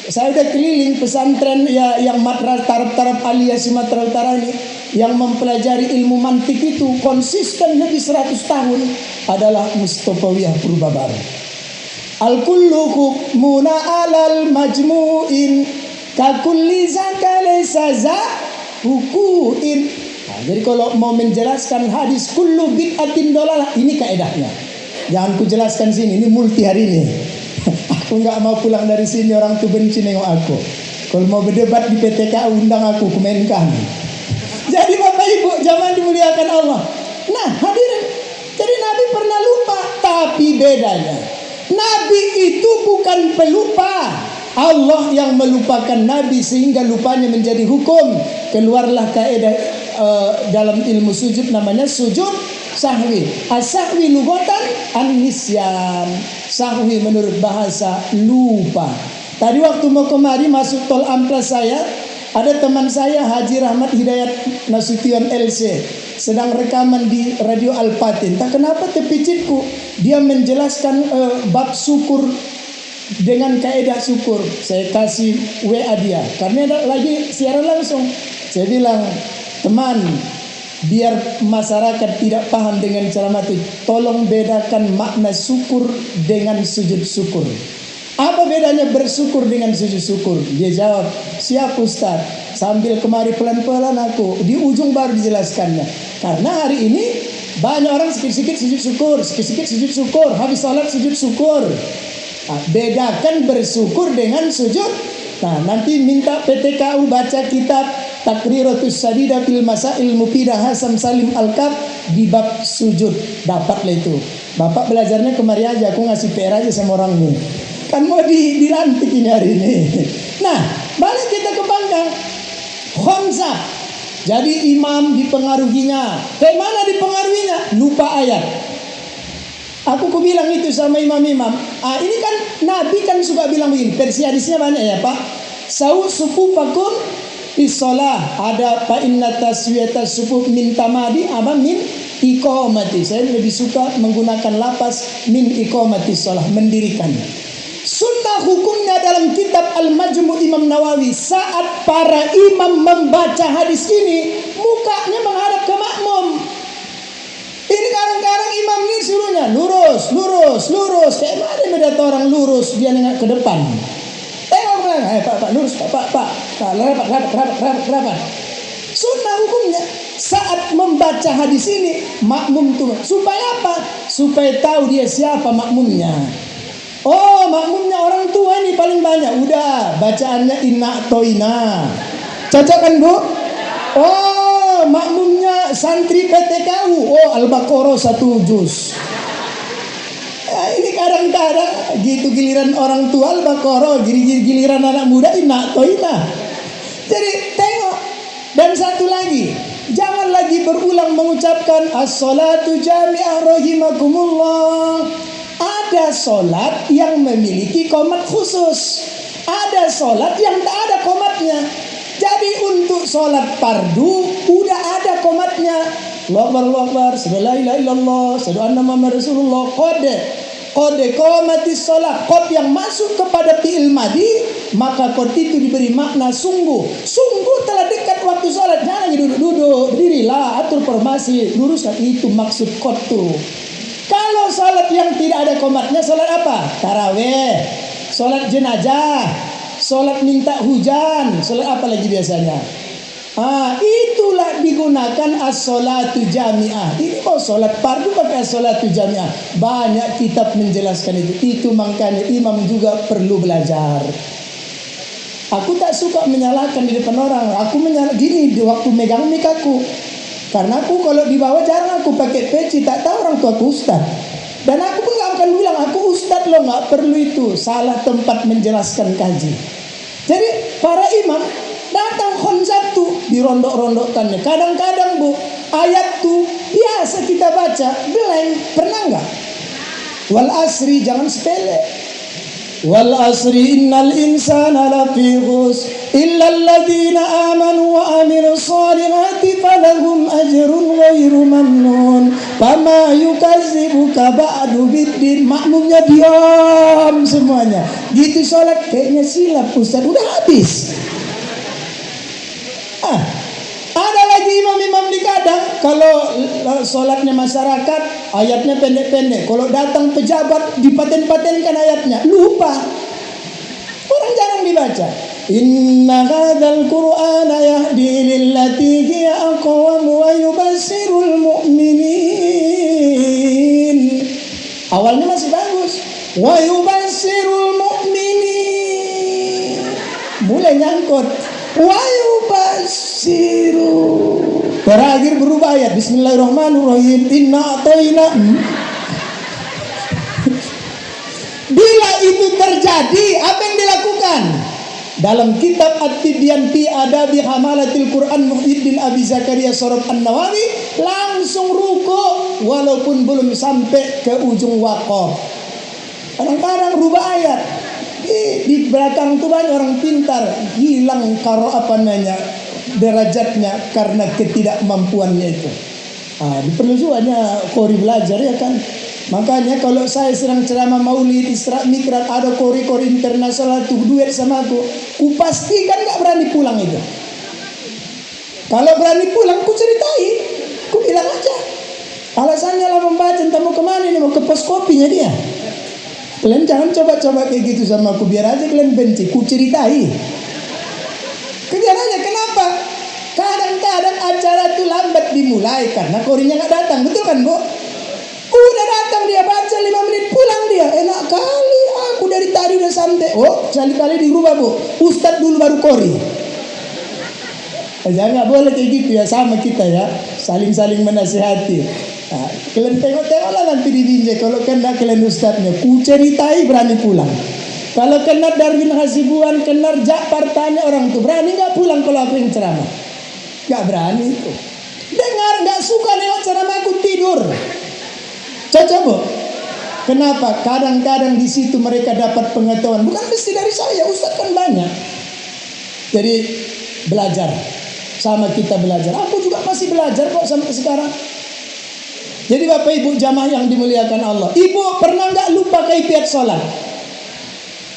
Saya udah keliling pesantren ya, yang matras taraf-taraf aliyah Sumatera Utara ini, yang mempelajari ilmu mantik itu konsisten lebih 100 tahun adalah Mustofawiyah Purbabaru. Al-kullu hukmuna alal majmu'in kakulli zaka laysa za hukuin. Jadi kalau mau menjelaskan hadis kullu bid'atin dolalah, ini kaedahnya. Jangan ku jelaskan sini, ini multi hari ini. Aku nggak mau pulang dari sini orang tuh benci nengok aku. Kalau mau berdebat di PTK undang aku mainkan. Jadi Bapak Ibu jangan dimuliakan Allah. Nah hadirin, jadi Nabi pernah lupa, tapi bedanya Nabi itu bukan pelupa. Allah yang melupakan Nabi sehingga lupanya menjadi hukum. Keluarlah kaidah dalam ilmu sujud namanya sujud sahwi. As-sahwi lugatan an-nisyan. Sahwi menurut bahasa lupa. Tadi waktu mau kemari masuk tol Amplas saya, ada teman saya Haji Rahmat Hidayat Nasution LC sedang rekaman di Radio Alpatin. Tak kenapa terpicitku, dia menjelaskan bab syukur dengan kaidah syukur. Saya kasih WA dia karena ada lagi siaran langsung. Saya bilang, teman, biar masyarakat tidak paham dengan ceramah itu, tolong bedakan makna syukur dengan sujud syukur. Apa bedanya bersyukur dengan sujud syukur? Dia jawab, siap Ustaz. Sambil kemari pelan-pelan aku, di ujung baru dijelaskannya. Karena hari ini banyak orang sikit-sikit sujud syukur, sikit-sikit sujud syukur, habis salat sujud syukur. Nah, bedakan bersyukur dengan sujud. Nah, nanti minta PTKU baca kitab Takriratus Sadida fil Masail Mufidah Hasan Salim Al-Kaf di bab sujud. Dapatlah itu. Bapak belajarnya kemari aja, aku ngasih PR aja sama orangmu. Kan mau dilantik ini hari ini. Nah, balik kita ke Bangkang. Khamsah. Jadi imam dipengaruhinya. Kayak mana dipengaruhinya? Lupa ayat. Aku bilang itu sama imam-imam. Ini kan Nabi kan suka bilang begini. Versi hadisnya banyak ya Pak. Sawu sufufakum isolah. Ada fa inna taswiyata sufuf min tamadi apa min iqamati. Saya lebih suka menggunakan lapas min iqamati sholah, mendirikan. Sunnah hukumnya dalam kitab Al-Majmu' Imam Nawawi, saat para imam membaca hadis ini, mukanya menghadap ke makmum. Ini kadang-kadang imam ini suruhnya lurus, lurus, lurus. Kayak mana beda orang lurus, dia nengok ke depan. Tengok bilang, Pak, lurus, Pak, rapat. Sunnah hukumnya saat membaca hadis ini, makmum tuh supaya apa? Supaya tahu dia siapa makmumnya. Oh, makmumnya orang tua ini paling banyak. Udah, bacaannya inna toina. Cocok kan Bu? Oh, makmumnya santri PTKU. Oh, Al-Baqarah 1 juz. Ini kadang-kadang gitu giliran orang tua Al-Baqarah, giliran anak muda inna toina. Jadi tengok. Dan satu lagi, jangan lagi berulang mengucapkan as-salatu jami'ah rahimakumullah. Ada solat yang memiliki qomat khusus, ada solat yang tak ada qomatnya. Jadi untuk solat fardu udah ada qomatnya. Allahu Akbar, la ilaha illallah, asyhadu anna Muhammadar Rasulullah. Qad qamatis sholat, qad yang masuk kepada fi'il madi, maka qad itu diberi makna sungguh. Sungguh telah dekat waktu sholat. Jangan duduk-duduk, berdirilah, atur formasi, luruskan. Itu maksud qad tuh. Kalau sholat yang tidak ada qomatnya, sholat apa? Taraweh, sholat jenazah, sholat minta hujan, sholat apa lagi biasanya? Itulah digunakan as-sholatu jami'ah. Ini mau sholat fardu pakai as-sholatu jami'ah. Banyak kitab menjelaskan itu. Itu makanya imam juga perlu belajar. Aku tak suka menyalahkan di depan orang. Aku gini di waktu megang mic aku. Karena aku kalau di bawah jarang aku pakai peci, tak tahu orang tua aku ustad. Dan aku pun gak akan bilang aku ustad loh, gak perlu itu. Salah tempat menjelaskan kaji. Jadi para imam datang konsep tuh dirondok-rondokkannya. Kadang-kadang Bu, ayat tuh biasa kita baca blank, pernah nggak? Wal asri, jangan sepele. Wal asri innal insana lafi khus illa alladhina amanu wa amilus solihati falahum ajrun ghairu mamnun fama yukazzibuka ba'du biddin. Makmumnya diam semuanya. Gitu sholat kayaknya silap Ustaz, udah habis. Ada lagi imam-imam di kadang kalau sholatnya masyarakat ayatnya pendek-pendek. Kalau datang pejabat dipaten-patenkan ayatnya, lupa. Orang jarang dibaca. Inna hadzal qur'ana yahdi lillati hiya aqwam wa yubassirul mu'minin. Awalnya masih bagus. Wa yubassirul mu'minin. Mulai nyangkut. Wa yubasiru. Terakhir berubah ayat. Bismillahirrahmanirrahim. Inna atoina. Bila itu terjadi, apa yang dilakukan? Dalam kitab At-Tibyan fi Adabi Hamalatil Quran Muhyiddin Abi Zakaria Sorab An-Nawawi, langsung ruku walaupun belum sampai ke ujung waqaf. Kadang-kadang rubah ayat. Di belakang tuh banyak orang pintar hilang derajatnya karena ketidakmampuannya itu. Perlu juga kori belajar ya kan. Makanya kalau saya sedang ceramah maulid, Isra Mikraj, ada kori-kori internasional tuh duet sama aku, pastikan nggak berani pulang itu. Kalau berani pulang, ku ceritai, ku bilang aja. Alasannya lah membaca, entah mau kemana ini, mau ke pos kopinya dia. Kalian jangan coba-coba kayak gitu sama aku, biar aja kalian benci, ku ceritai. Biar aja, kenapa? Kadang-kadang acara itu lambat dimulai karena korinya nggak datang, betul kan Bu? Udah datang dia baca 5 menit pulang dia, enak kali. Aku dari tadi udah santai. Oh, sekali-kali dirubah Bu. Ustadz dulu baru kori. Jangan, nggak boleh kayak gitu ya, sama kita ya, saling-saling menasihati. Kalian tengok-tengoklah nanti di Binjai. Kalau kena kalian ustadznya, ku ceritai berani pulang. Kalau kena Darwin Hasibuan, kena Jakpar, tanya orang tuh berani nggak pulang kalau aku yang ceramah? Nggak berani itu. Dengar, nggak suka nengok ceramah aku tidur. Cocok Bu? Kenapa? Kadang-kadang di situ mereka dapat pengetahuan. Bukan mesti dari saya, ustadz kan banyak. Jadi belajar. Sama kita belajar. Aku juga masih belajar kok sampai sekarang. Jadi Bapak Ibu jamaah yang dimuliakan Allah, Ibu pernah nggak lupa kaifiat sholat?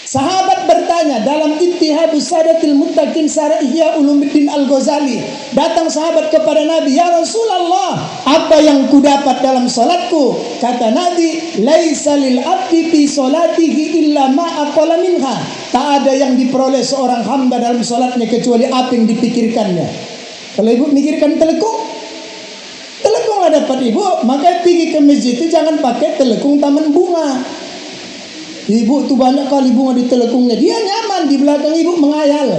Sahabat bertanya dalam Ittihadus Sadatil Muttaqin Syarah Ihya Ulumuddin Al-Ghazali. Datang sahabat kepada Nabi, ya Rasulullah, apa yang ku dapat dalam sholatku? Kata Nabi, laisa lil abdi fi sholatihi illa ma aqala minha. Tak ada yang diperoleh seorang hamba dalam sholatnya kecuali apa yang dipikirkannya. Kalau ibu mikirkan telekung lah dapat ibu. Maka pergi ke masjid itu jangan pakai telekung taman bunga. Ibu tuh banyak kali bunga di telekungnya, dia nyaman, di belakang ibu menghayal.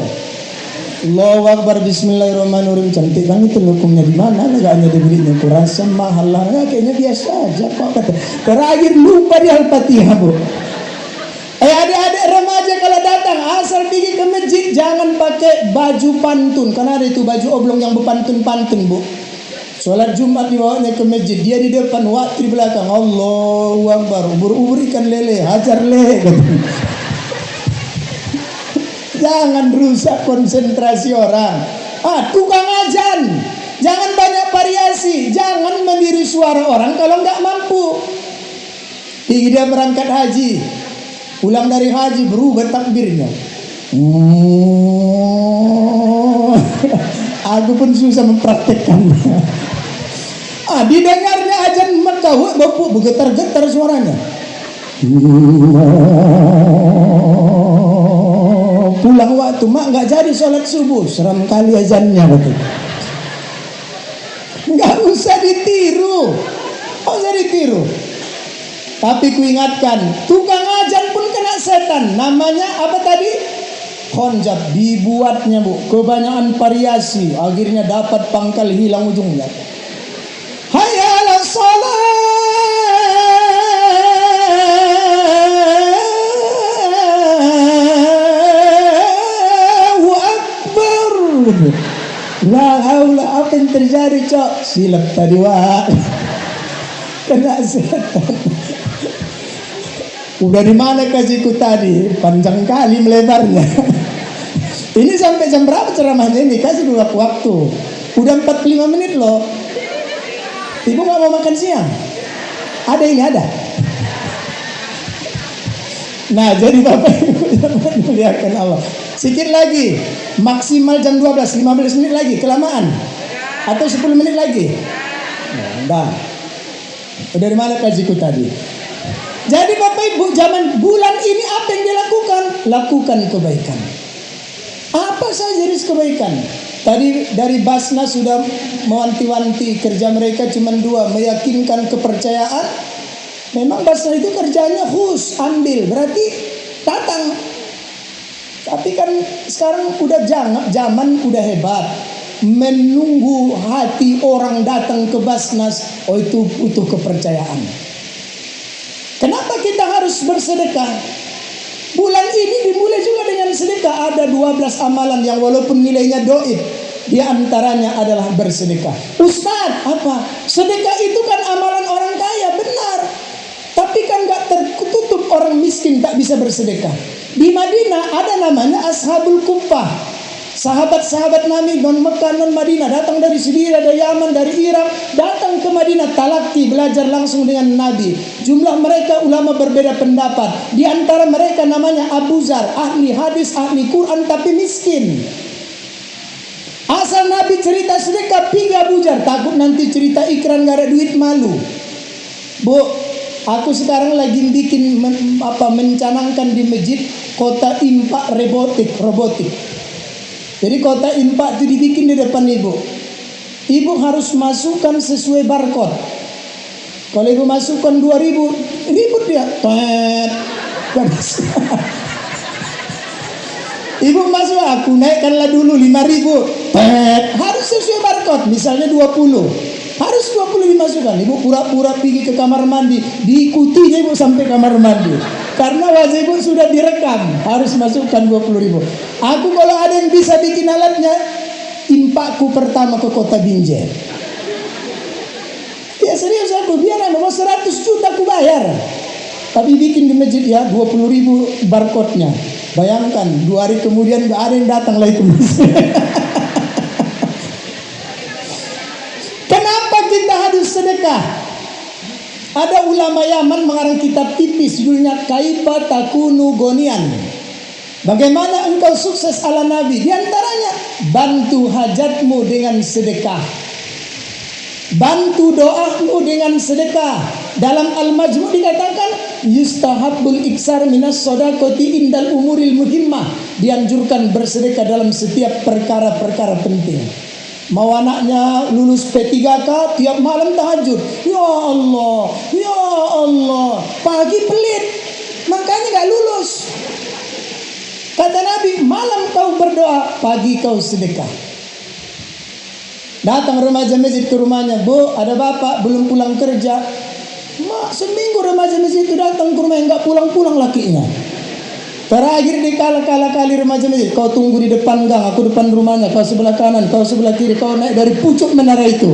Allahu Akbar, bismillahirrahmanirrahim. Cantik banget telekungnya, di mana agaknya dibelinya, kurasa mahal lah, kayaknya biasa aja kok. Terakhir lupa di Al-Fatihah Bu. Adik-adik remaja kalau datang asal pergi ke masjid jangan pakai baju pantun, karena ada itu baju oblong yang berpantun-pantun Bu. Sholat Jumat dibawanya ke masjid, dia di depan, waktu di belakang. Allahu Akbar, ubur-ubur ikan lele, hajar lele. Jangan rusak konsentrasi orang. Tukang azan, jangan banyak variasi, jangan meniru suara orang kalau nggak mampu. Dia berangkat haji, pulang dari haji berubah takbirnya. Aku pun susah mempraktekkan. Didengarnya azan Mekah, bapak bergetar-getar suaranya. Pulang waktu mak nggak jadi sholat subuh, seram kali azannya betul. Nggak usah ditiru, Tapi ku ingatkan, tukang azan pun kena setan. Namanya apa tadi? Khonjab. Dibuatnya Bu, kebanyakan variasi, akhirnya dapat pangkal hilang ujungnya. Hayya 'alas shalah, Allahu Akbar. La haula, apa yang terjadi cok? Silap tadi Wak. Kena setan. Udah di mana kasihku tadi? Panjang kali melebarnya. Ini sampai jam berapa ceramahnya ini? Kasih dulu waktu. Udah 45 menit loh. Ibu nggak mau makan siang? Ada ini ada. Nah jadi Bapak Ibu yang muliakan Allah, sedikit lagi, maksimal jam 12, 15 menit lagi, kelamaan? Atau 10 menit lagi? Nah, udah di mana kajiku tadi? Jadi Bapak Ibu, zaman bulan ini apa yang dilakukan? Lakukan kebaikan. Apa saja jenis kebaikan? Tadi dari Basnas sudah mewanti-wanti, kerja mereka cuma 2, meyakinkan kepercayaan. Memang Basnas itu kerjanya khusus, ambil, berarti datang. Tapi kan sekarang udah zaman udah hebat. Menunggu hati orang datang ke Basnas, itu butuh kepercayaan. Kenapa kita harus bersedekah? Bulan ini dimulai juga dengan sedekah. Ada 12 amalan yang walaupun nilainya doib, di antaranya adalah bersedekah. Ustaz, apa? Sedekah itu kan amalan orang kaya, benar. Tapi kan gak tertutup orang miskin miskin tak bisa bersedekah. Di Madinah ada namanya Ashabul Kuffah. Sahabat-sahabat Nabi non Mekah non Madinah datang dari Syria, dari Yaman, dari Irak, datang ke Madinah talaki belajar langsung dengan Nabi. Jumlah mereka ulama berbeda pendapat. Di antara mereka namanya Abu Zar, ahli hadis, ahli Quran tapi miskin. Asal Nabi cerita sedekah pergi Abu Zar, takut nanti cerita ikran gak ada duit malu. Bu, aku sekarang lagi bikin mencanangkan di masjid kota infak robotik. Jadi kota infak itu dibikin di depan ibu. Ibu harus masukkan sesuai barcode. Kalau ibu masukkan 2.000, ribut dia. Ibu masuk, aku naikkanlah dulu 5.000. Harus sesuai barcode. Misalnya 20. Harus 20 dimasukkan. Ibu pura-pura pergi ke kamar mandi, diikutinya ibu sampai kamar mandi. Karena wajah ibu sudah direkam, harus masukkan 20.000. Aku kalau ada yang bisa bikin alatnya, impakku pertama ke kota Binjai. Ya serius aku, biar mau 100 juta aku bayar. Tapi bikin di masjid ya 20.000 barcode-nya. Bayangkan 2 hari kemudian gak ada yang datang lagi ke masjid. Kenapa kita harus sedekah? Ada ulama Yaman mengarang kitab tipis judulnya Kaifa Takunu Gonian. Bagaimana engkau sukses ala Nabi? Di antaranya bantu hajatmu dengan sedekah. Bantu doamu dengan sedekah. Dalam Al-Majmu' dikatakan yustahabbul iksar minas shadaqati indal umuril muhimmah. Dianjurkan bersedekah dalam setiap perkara-perkara penting. Mau anaknya lulus P3K, tiap malam tahajud. Ya Allah, pagi pelit, makanya gak lulus. Kata Nabi, malam kau berdoa, pagi kau sedekah. Datang remaja masjid ke rumahnya, Bu, ada bapak belum pulang kerja. Seminggu remaja masjid itu datang ke rumah, gak pulang-pulang lakinya. Terakhir di kali remaja masjid, kau tunggu di depan gang, aku depan rumahnya, kau sebelah kanan, kau sebelah kiri, kau naik dari pucuk menara itu.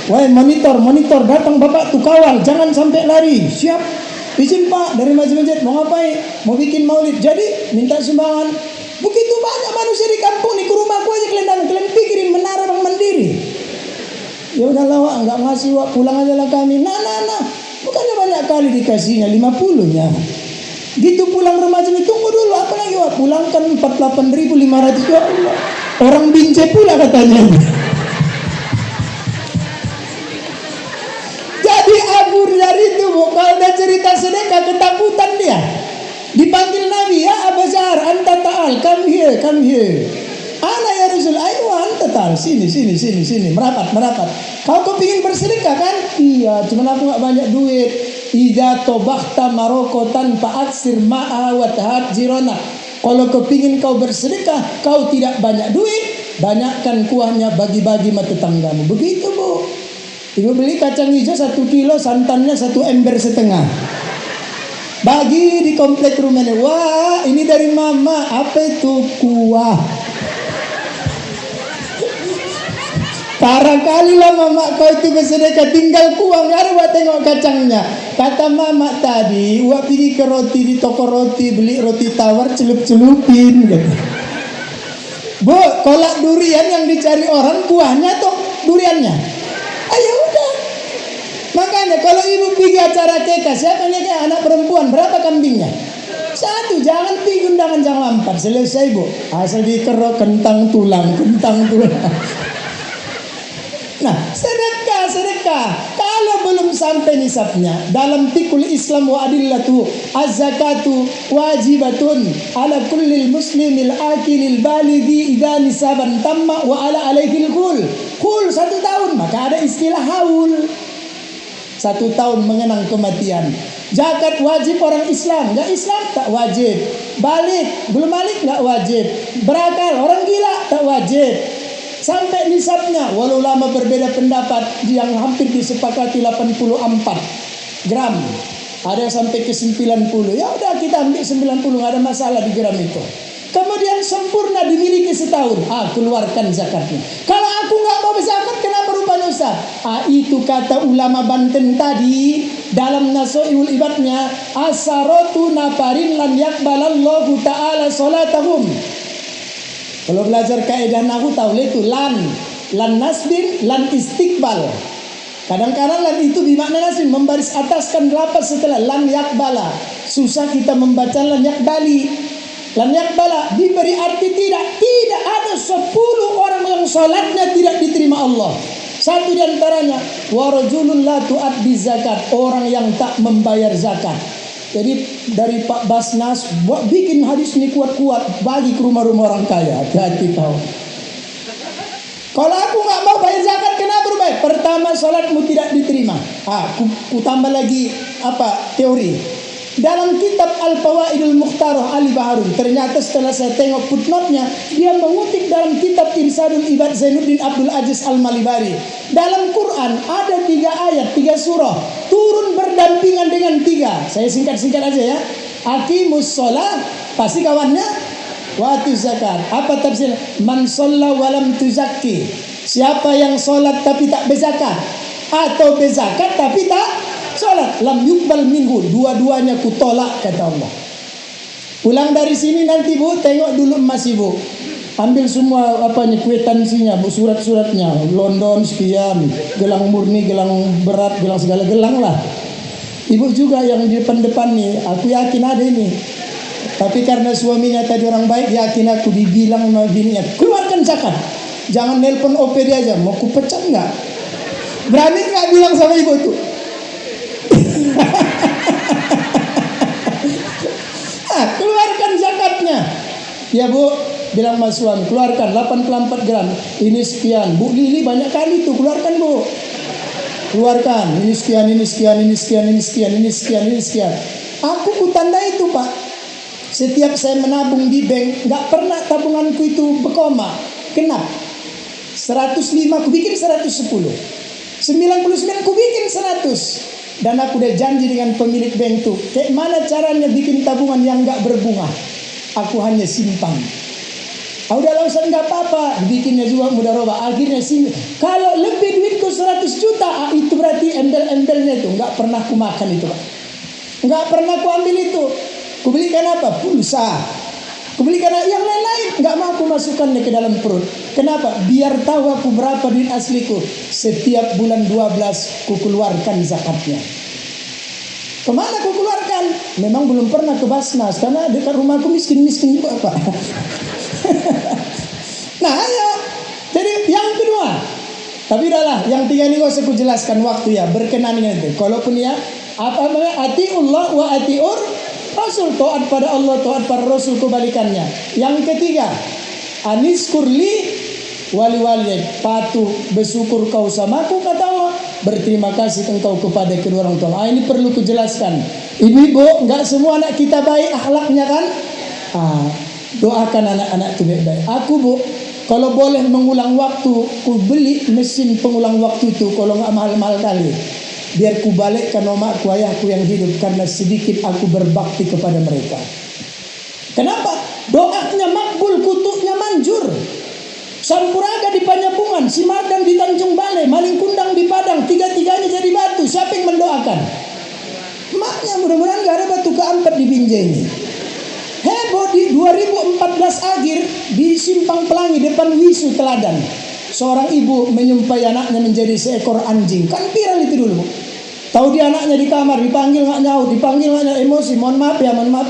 Wahai monitor, datang bapak tuh kawal, jangan sampai lari. Siap, izin pak dari masjid, mau ngapain? Mau bikin maulid, jadi minta sumbangan. Begitu banyak manusia di kampung, di rumahku aja kalian pikirin menara Bank Mandiri. Ya udahlah wak, nggak ngasih wak, pulang aja lah kami. Nah, bukannya banyak kali dikasihnya 50-nya. Gitu pulang remaja ini, tunggu dulu, apa lagi wak? Pulangkan 48.500. Ya Allah, orang Binjai pula katanya. Jadi Abu Dhar itu, Bu, kalau udah cerita sedekah ketakutan dia. Dipanggil Nabi, ya Abu Dhar, anta ta'al, come here. Ana ya Rasul, ayo anta ta'al, sini, merapat. Kau kepingin bersedekah kan? Iya, cuman aku gak banyak duit. Ida tobakhta maroko tanpa aksir ma'a wa tahad jirona. Kalau kepingin kau bersedekah, kau tidak banyak duit, banyakkan kuahnya, bagi-bagi sama tetanggamu. Begitu, Bu. Ibu beli kacang hijau 1 kilo, santannya 1 ember setengah. Bagi di komplek rumahnya. Wah, ini dari mama. Apa itu? Kuah. Parah kali lah mama kau itu bersedekah, tinggal kuah, gak ada buat tengok kacangnya. Kata mama tadi, wak pergi ke roti di toko roti, beli roti tawar, celup-celupin gitu. Bu, kolak durian yang dicari orang kuahnya atau duriannya? Ayo udah. Makanya kalau ibu pergi acara TK, siapa yang anak perempuan, berapa kambingnya? 1, jangan pergi undangan jam 4, selesai Bu. Asal dikerok kentang tulang. Nah, sedekah. Kalau belum sampai nisabnya, dalam fikul Islam wa adillatu az-zakatu wajibatun ala kullil muslimil akilil balighi idza nisaban tamma wa ala alaihil khul. Khul 1 tahun, maka ada istilah haul. 1 tahun mengenang kematian. Zakat wajib orang Islam, enggak Islam tak wajib. Belum balik enggak wajib. Berakal, orang gila tak wajib. Sampai nisabnya, walau ulama berbeda pendapat, yang hampir disepakati 84 gram. Ada yang sampai ke 90. Ya udah kita ambil 90, nggak ada masalah di gram itu. Kemudian sempurna dimiliki setahun, keluarkan zakatnya. Kalau aku nggak mau berzakat, kenapa rupanya Ustaz? Itu kata ulama Banten tadi, dalam Nasoihul Ibadnya, asaratu nafarin lam yakbalallahu ta'ala salatahum. Kalau belajar kaidah nahwu tahu itu lan nasbin, lan istiqbal. Kadang-kadang lan itu bermakna nasbin, membaris ataskan lafaz setelah lan yakbala. Susah kita membaca lan yakbali. Lan yakbala diberi arti tidak ada 10 orang yang salatnya tidak diterima Allah. Satu di antaranya wa rajulun la tu'addi zakat, orang yang tak membayar zakat. Jadi dari Pak Basnas bikin hadis ini kuat-kuat bagi ke rumah-rumah orang kaya. Hati-hati kau. Kalau aku nggak mau bayar zakat, kenapa berbayar? Pertama, salatmu tidak diterima. Ku tambah lagi teori. Dalam kitab Al-Fawaidul Mukhtarah Ali Baharun, ternyata setelah saya tengok footnote-nya, dia mengutip dalam kitab Irsadul Ibad Zainuddin Abdul Aziz Al-Malibari. Dalam Quran ada 3 ayat, 3 surah turun berdampingan dengan 3. Saya singkat-singkat aja ya. Aqimus sholah, pasti kawannya watu zakat. Apa tafsir? Man sholla walam tuzakki. Siapa yang sholat tapi tak berzakat, atau berzakat tapi tak sholat, lam yukbal minhu, dua-duanya kutolak, kata Allah. Pulang dari sini nanti Bu, tengok dulu emas Ibu, ambil semua kwitansinya Bu, surat-suratnya, London sekian, gelang murni, gelang berat, gelang segala gelang lah. Ibu juga yang di depan-depan nih, aku yakin ada ini. Tapi karena suaminya tadi orang baik, yakin aku dibilang sama bininya, keluarkan zakat. Jangan nelpon OPD aja, mau ku pecat enggak? Berani enggak bilang sama ibu tuh? Keluarkan zakatnya. Ya Bu, bilang Mas Suami, keluarkan 84 gram. Ini sekian. Bu Lili banyak kali tuh, keluarkan Bu. Keluarkan. Ini sekian, ini sekian, ini sekian, ini sekian, ini sekian, ini sekian. Aku kutanda itu Pak. Setiap saya menabung di bank, nggak pernah tabunganku itu berkoma. Kenapa? 105 ku bikin 110, 99 ku bikin 100. Dan aku udah janji dengan pemilik bank tuh, kayak mana caranya bikin tabungan yang nggak berbunga. Aku hanya simpan. Udah usah nggak apa-apa, bikinnya juga mudah roba. Akhirnya sih, kalau lebih duitku 100 juta, itu berarti embel-embelnya itu nggak pernah ku makan itu Pak. Nggak pernah ku ambil itu. Ku belikan apa? Pulsa. Ku belikan yang lain-lain, nggak mau aku masukkan ke dalam perut. Kenapa? Biar tahu aku berapa duit asliku. Setiap bulan 12 ku keluarkan zakatnya. Kemana ku keluarkan? Memang belum pernah ke Basnas karena dekat rumahku miskin-miskin juga Pak. Nah ayo. Jadi yang kedua, tapi udahlah, yang 3 ini gak usah ku jelaskan waktu ya, berkenan dengan itu. Kalaupun ya apa namanya, atiullah wa atiur Rasul, taat pada Allah, taat pada Rasul, kebalikannya. Yang ketiga, aniskurli wali walidayk, patuh bersyukur kau samaku, kata Allah, berterima kasih engkau kepada kedua orang tua. Ini perlu kujelaskan. Ibu-ibu, enggak semua anak kita baik akhlaknya kan? Doakan anak-anak itu baik-baik. Aku Bu, kalau boleh mengulang waktu, ku beli mesin pengulang waktu itu, kalau enggak mahal-mahal kali. Biar ku balikkan omakku, ayahku yang hidup, karena sedikit aku berbakti kepada mereka. Kenapa? Doanya makbul, kutuknya manjur. Sampuraga di Panyapungan, si Mardan di Tanjung Balai, Maling Kundang di Padang, tiga-tiganya jadi batu. Siapa yang mendoakan? Maknya mudah-mudahan gak ada batu keempat di Binjai ini. Heboh di 2014 akhir di Simpang Pelangi depan Wisu Teladan. Seorang ibu menyumpai anaknya menjadi seekor anjing. Kan viral itu dulu. Tahu dia anaknya di kamar, dipanggil nggak nyaut, dipanggil nggak nyaut, emosi. Mohon maaf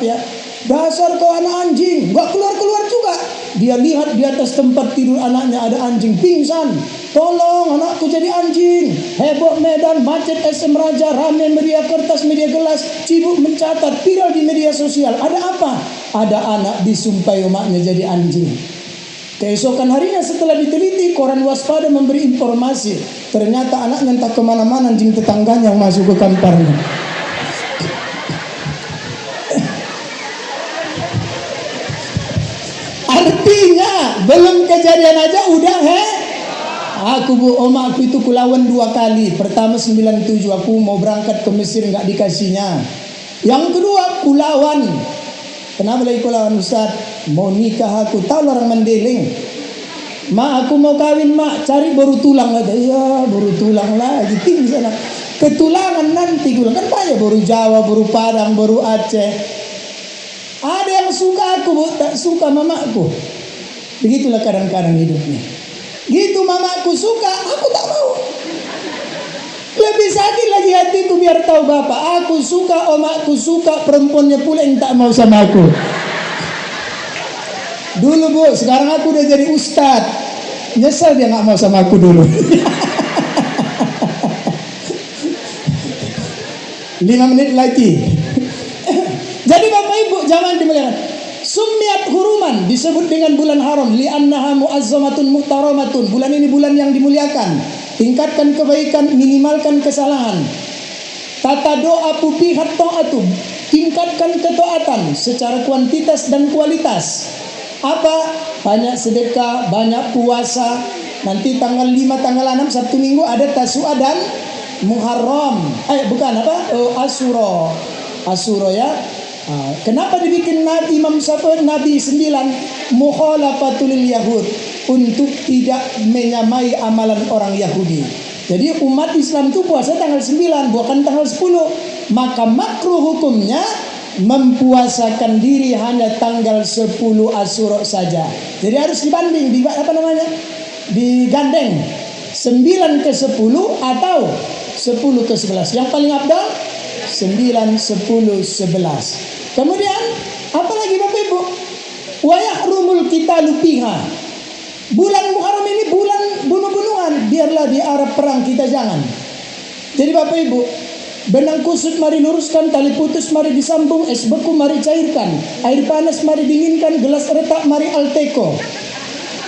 ya. Dasar kau anak anjing, nggak keluar juga. Dia lihat di atas tempat tidur anaknya ada anjing, pingsan. Tolong, anakku jadi anjing. Heboh Medan, macet SM Raja, rame media kertas, media gelas, Cibuk mencatat, viral di media sosial. Ada apa? Ada anak disumpahi omaknya jadi anjing. Keesokan harinya setelah diteliti, koran Waspada memberi informasi, ternyata anaknya entah kemana-mana, anjing tetangganya yang masuk ke kamparnya. Artinya belum kejadian aja udah aku Bu, omakku itu kulawan 2 kali. Pertama 97 aku mau berangkat ke Mesir, nggak dikasihnya. Yang kedua kulawan. Kenapa lagi kulawan Ustaz? Mau nikah aku, tahu orang Mendeling. Mak, aku mau kawin mak, cari baru tulang aja. Ya baru tulang lagi tinggi sana. Ketulangan nanti gue kan banyak, baru Jawa, baru Padang, baru Aceh. Ada yang suka aku, tak suka mamaku. Begitulah kadang-kadang hidupnya. Gitu mamaku suka, aku tak mau. Lebih sakit lagi hatiku biar tahu bapak. Aku suka, omakku suka, perempuannya pula yang tak mau sama aku. Dulu bu, sekarang aku udah jadi ustadz. Nyesel dia gak mau sama aku dulu. 5 menit lagi. Jadi bapak ibu jangan dimuliakan. Sumiat huruman, disebut dengan bulan haram li'annaha mu'azzamatun muhtaramatun. Bulan ini bulan yang dimuliakan. Tingkatkan kebaikan, minimalkan kesalahan. Tata doa pupihat ta'atum, tingkatkan ketaatan secara kuantitas dan kualitas. Apa? Banyak sedekah, banyak puasa. Nanti tanggal 5, tanggal 6 Sabtu Minggu ada Tasu'a dan Muharram. Bukan apa? Asyura. Asyura ya. Kenapa dibikin Imam Syafi'i Nabi 9? Mukhalafatul Yahud, untuk tidak menyamai amalan orang Yahudi. Jadi umat Islam itu puasa tanggal 9 bukan tanggal 10. Maka makruh hukumnya mempuasakan diri hanya tanggal 10 Asyura saja. Jadi harus dibanding, digandeng 9 ke 10 atau 10 ke 11. Yang paling abdal 9, 10, 11. Kemudian apalagi Bapak Ibu? Wa yahrumul qitalu fiha. Bulan Muharram ini bulan bunuh-bunuhan. Biarlah di Arab perang, kita jangan. Jadi Bapak Ibu, benang kusut mari luruskan, tali putus mari disambung, es beku mari cairkan, air panas mari dinginkan, gelas retak mari alteco.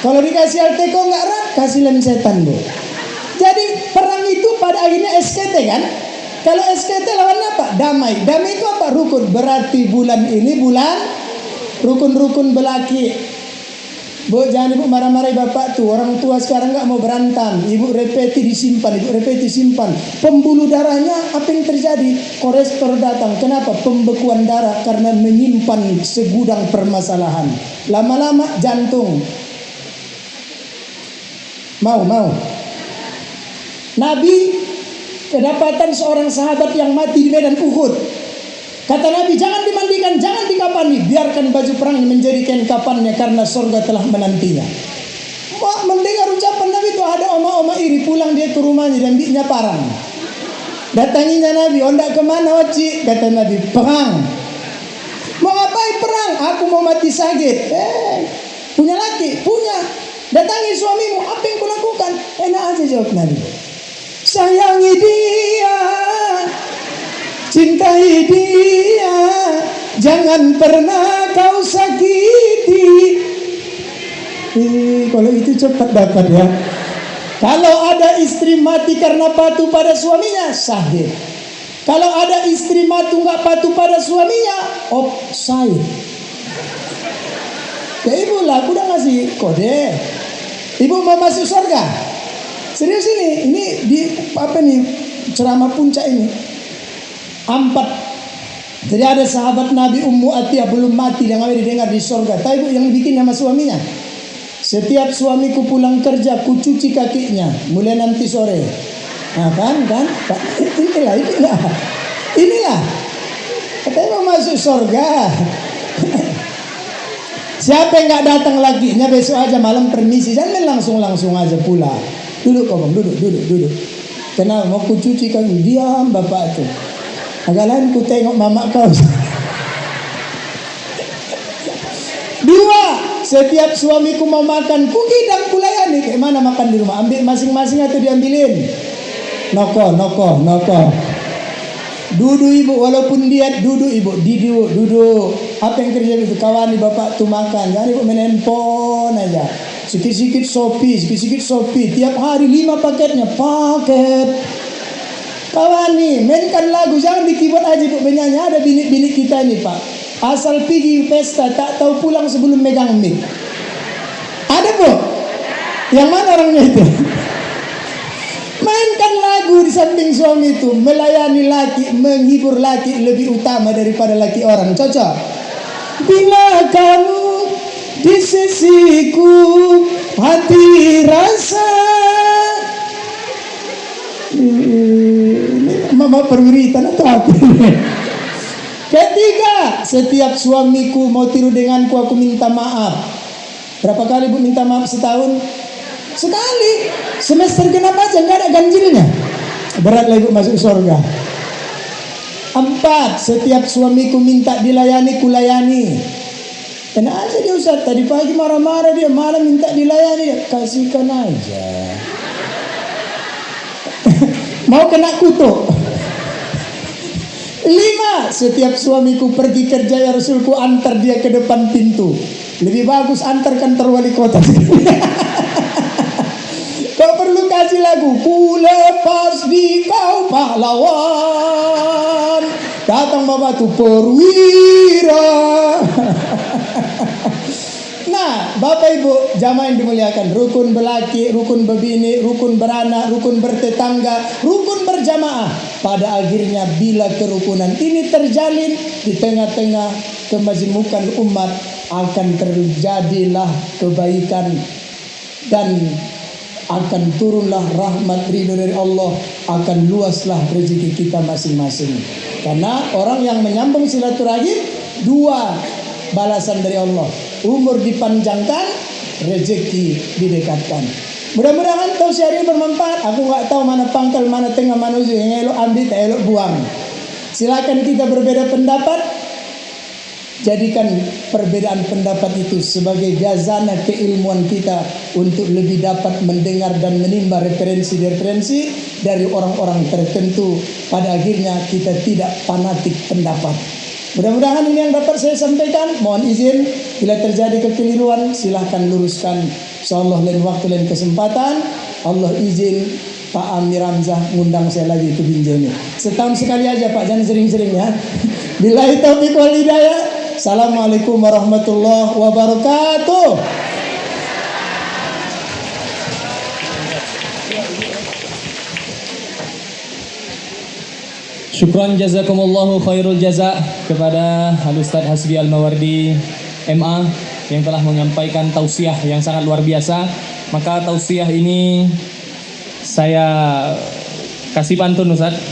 Kalau dikasih alteco nggak rak, kasih lem setan bu. Jadi perang itu pada akhirnya SKT kan? Kalau SKT lawannya apa? Damai. Damai itu apa? Rukun. Berarti bulan ini bulan rukun-rukun belaki. Bu, jangan ibu marah-marahi bapak tuh. Orang tua sekarang nggak mau berantem. Ibu repeti disimpan, ibu repeti simpan. Pembuluh darahnya apa yang terjadi? Kolesterol datang. Kenapa? Pembekuan darah karena menyimpan segudang permasalahan. Lama-lama jantung. Mau. Nabi kedapatan seorang sahabat yang mati di medan Uhud. Kata Nabi, jangan dimandikan, jangan dikapani, biarkan baju perangnya menjadi kain kapannya karena surga telah menantinya. Wah, mendengar ucapan Nabi itu ada oma-oma iri, pulang dia ke rumahnya dan bikinnya parang. Datanginya Nabi, ondak kemana Oci? Kata Nabi, perang. Mau ngapain perang? Aku mau mati sakit. Punya laki? Punya. Datangi suamimu, apa yang kulakukan? Enak aja jawab Nabi. Sayangi dia, cintai dia, jangan pernah kau sakiti. Kalau itu cepat dapat ya. Kalau ada istri mati karena patuh pada suaminya, syahid. Kalau ada istri mati nggak patuh pada suaminya, offside. Ya ibu lah, aku udah ngasih kode. Ibu mau masuk surga? Serius ini di apa nih ceramah puncak ini 4. Jadi ada sahabat Nabi Ummu Atiyah belum mati yang awal didengar di surga. Tapi ibu yang bikin sama suaminya. Setiap suamiku pulang kerja, ku cuci kakinya, mulai nanti sore. Nah kan, inilah. Katanya mau masuk surga. Siapa yang nggak datang lakinya besok aja malam permisi, jangan langsung aja pulang. Duduk kau bang, duduk. Kenal mau ku cuci kaki, diam bapak tuh. Agak lain ku tengok mama kau. 2, setiap suamiku mau makan, ku hidang kulayani. Kayak mana makan di rumah? Ambil masing-masing atau diambilin? Noko. Duduk ibu, walaupun diet duduk ibu, duduk. Apa yang terjadi itu? Kawani bapak tuh makan, jangan ibu main handphone aja. Sikit-sikit Shopee, tiap hari 5 paketnya, Kawani, mainkan lagu, jangan di keyboard aja ibu bernyanyi. Ada bini-bini kita ini pak, asal pergi pesta tak tahu pulang sebelum megang mic. Ada bu? Yang mana orangnya itu? Mainkan lagu di samping suami itu, melayani laki, menghibur laki lebih utama daripada laki orang. Cocok? Bila kamu di sisiku, hati rasa Mama perwiritan atau apa? Ketiga, setiap suamiku mau tidur denganku aku minta maaf. Berapa kali Bu minta maaf setahun? Sekali. Semester genap aja nggak ada ganjilnya. Berat lagi masuk surga. 4, setiap suamiku minta dilayani kulayani. Enak aja dia Ustaz, tadi pagi marah-marah dia, malam minta dilayani, kasihkan aja. Mau kena kutuk. 5, setiap suamiku pergi kerja ya Rasulku antar dia ke depan pintu. Lebih bagus antar kantor wali kota. Kau perlu kasih lagu, ku lepas di kau pahlawan, datang bapak tu perwira. Nah, Bapak Ibu jamaah yang dimuliakan, rukun berlaki, rukun berbini, rukun beranak, rukun bertetangga, rukun berjamaah. Pada akhirnya bila kerukunan ini terjalin di tengah-tengah kemajemukan umat, akan terjadilah kebaikan dan akan turunlah rahmat ridho dari Allah, akan luaslah rezeki kita masing-masing. Karena orang yang menyambung silaturahim, 2 balasan dari Allah, umur dipanjangkan, rezeki didekatkan. Mudah-mudahan tausiah ini bermanfaat. Aku nggak tahu mana pangkal, mana tengah, mana ujung, yang elok ambil, tak elok buang. Silakan kita berbeda pendapat, jadikan perbedaan pendapat itu sebagai gazana keilmuan kita untuk lebih dapat mendengar dan menimba referensi-referensi dari orang-orang tertentu. Pada akhirnya kita tidak fanatik pendapat. Mudah-mudahan ini yang dapat saya sampaikan. Mohon izin bila terjadi kekeliruan silahkan luruskan. Insyaallah lain waktu lain kesempatan Allah izin Pak Amir Hamzah ngundang saya lagi ke Binjai. Setahun sekali aja Pak, jangan sering-sering ya. Billahi taufiq wal hidayah. Assalamualaikum warahmatullahi wabarakatuh. Syukran jazakumullahu khairul jaza kepada Al-Ustaz Hasbi Al-Mawardi MA yang telah menyampaikan tausiah yang sangat luar biasa. Maka tausiah ini saya kasih pantun Ustaz.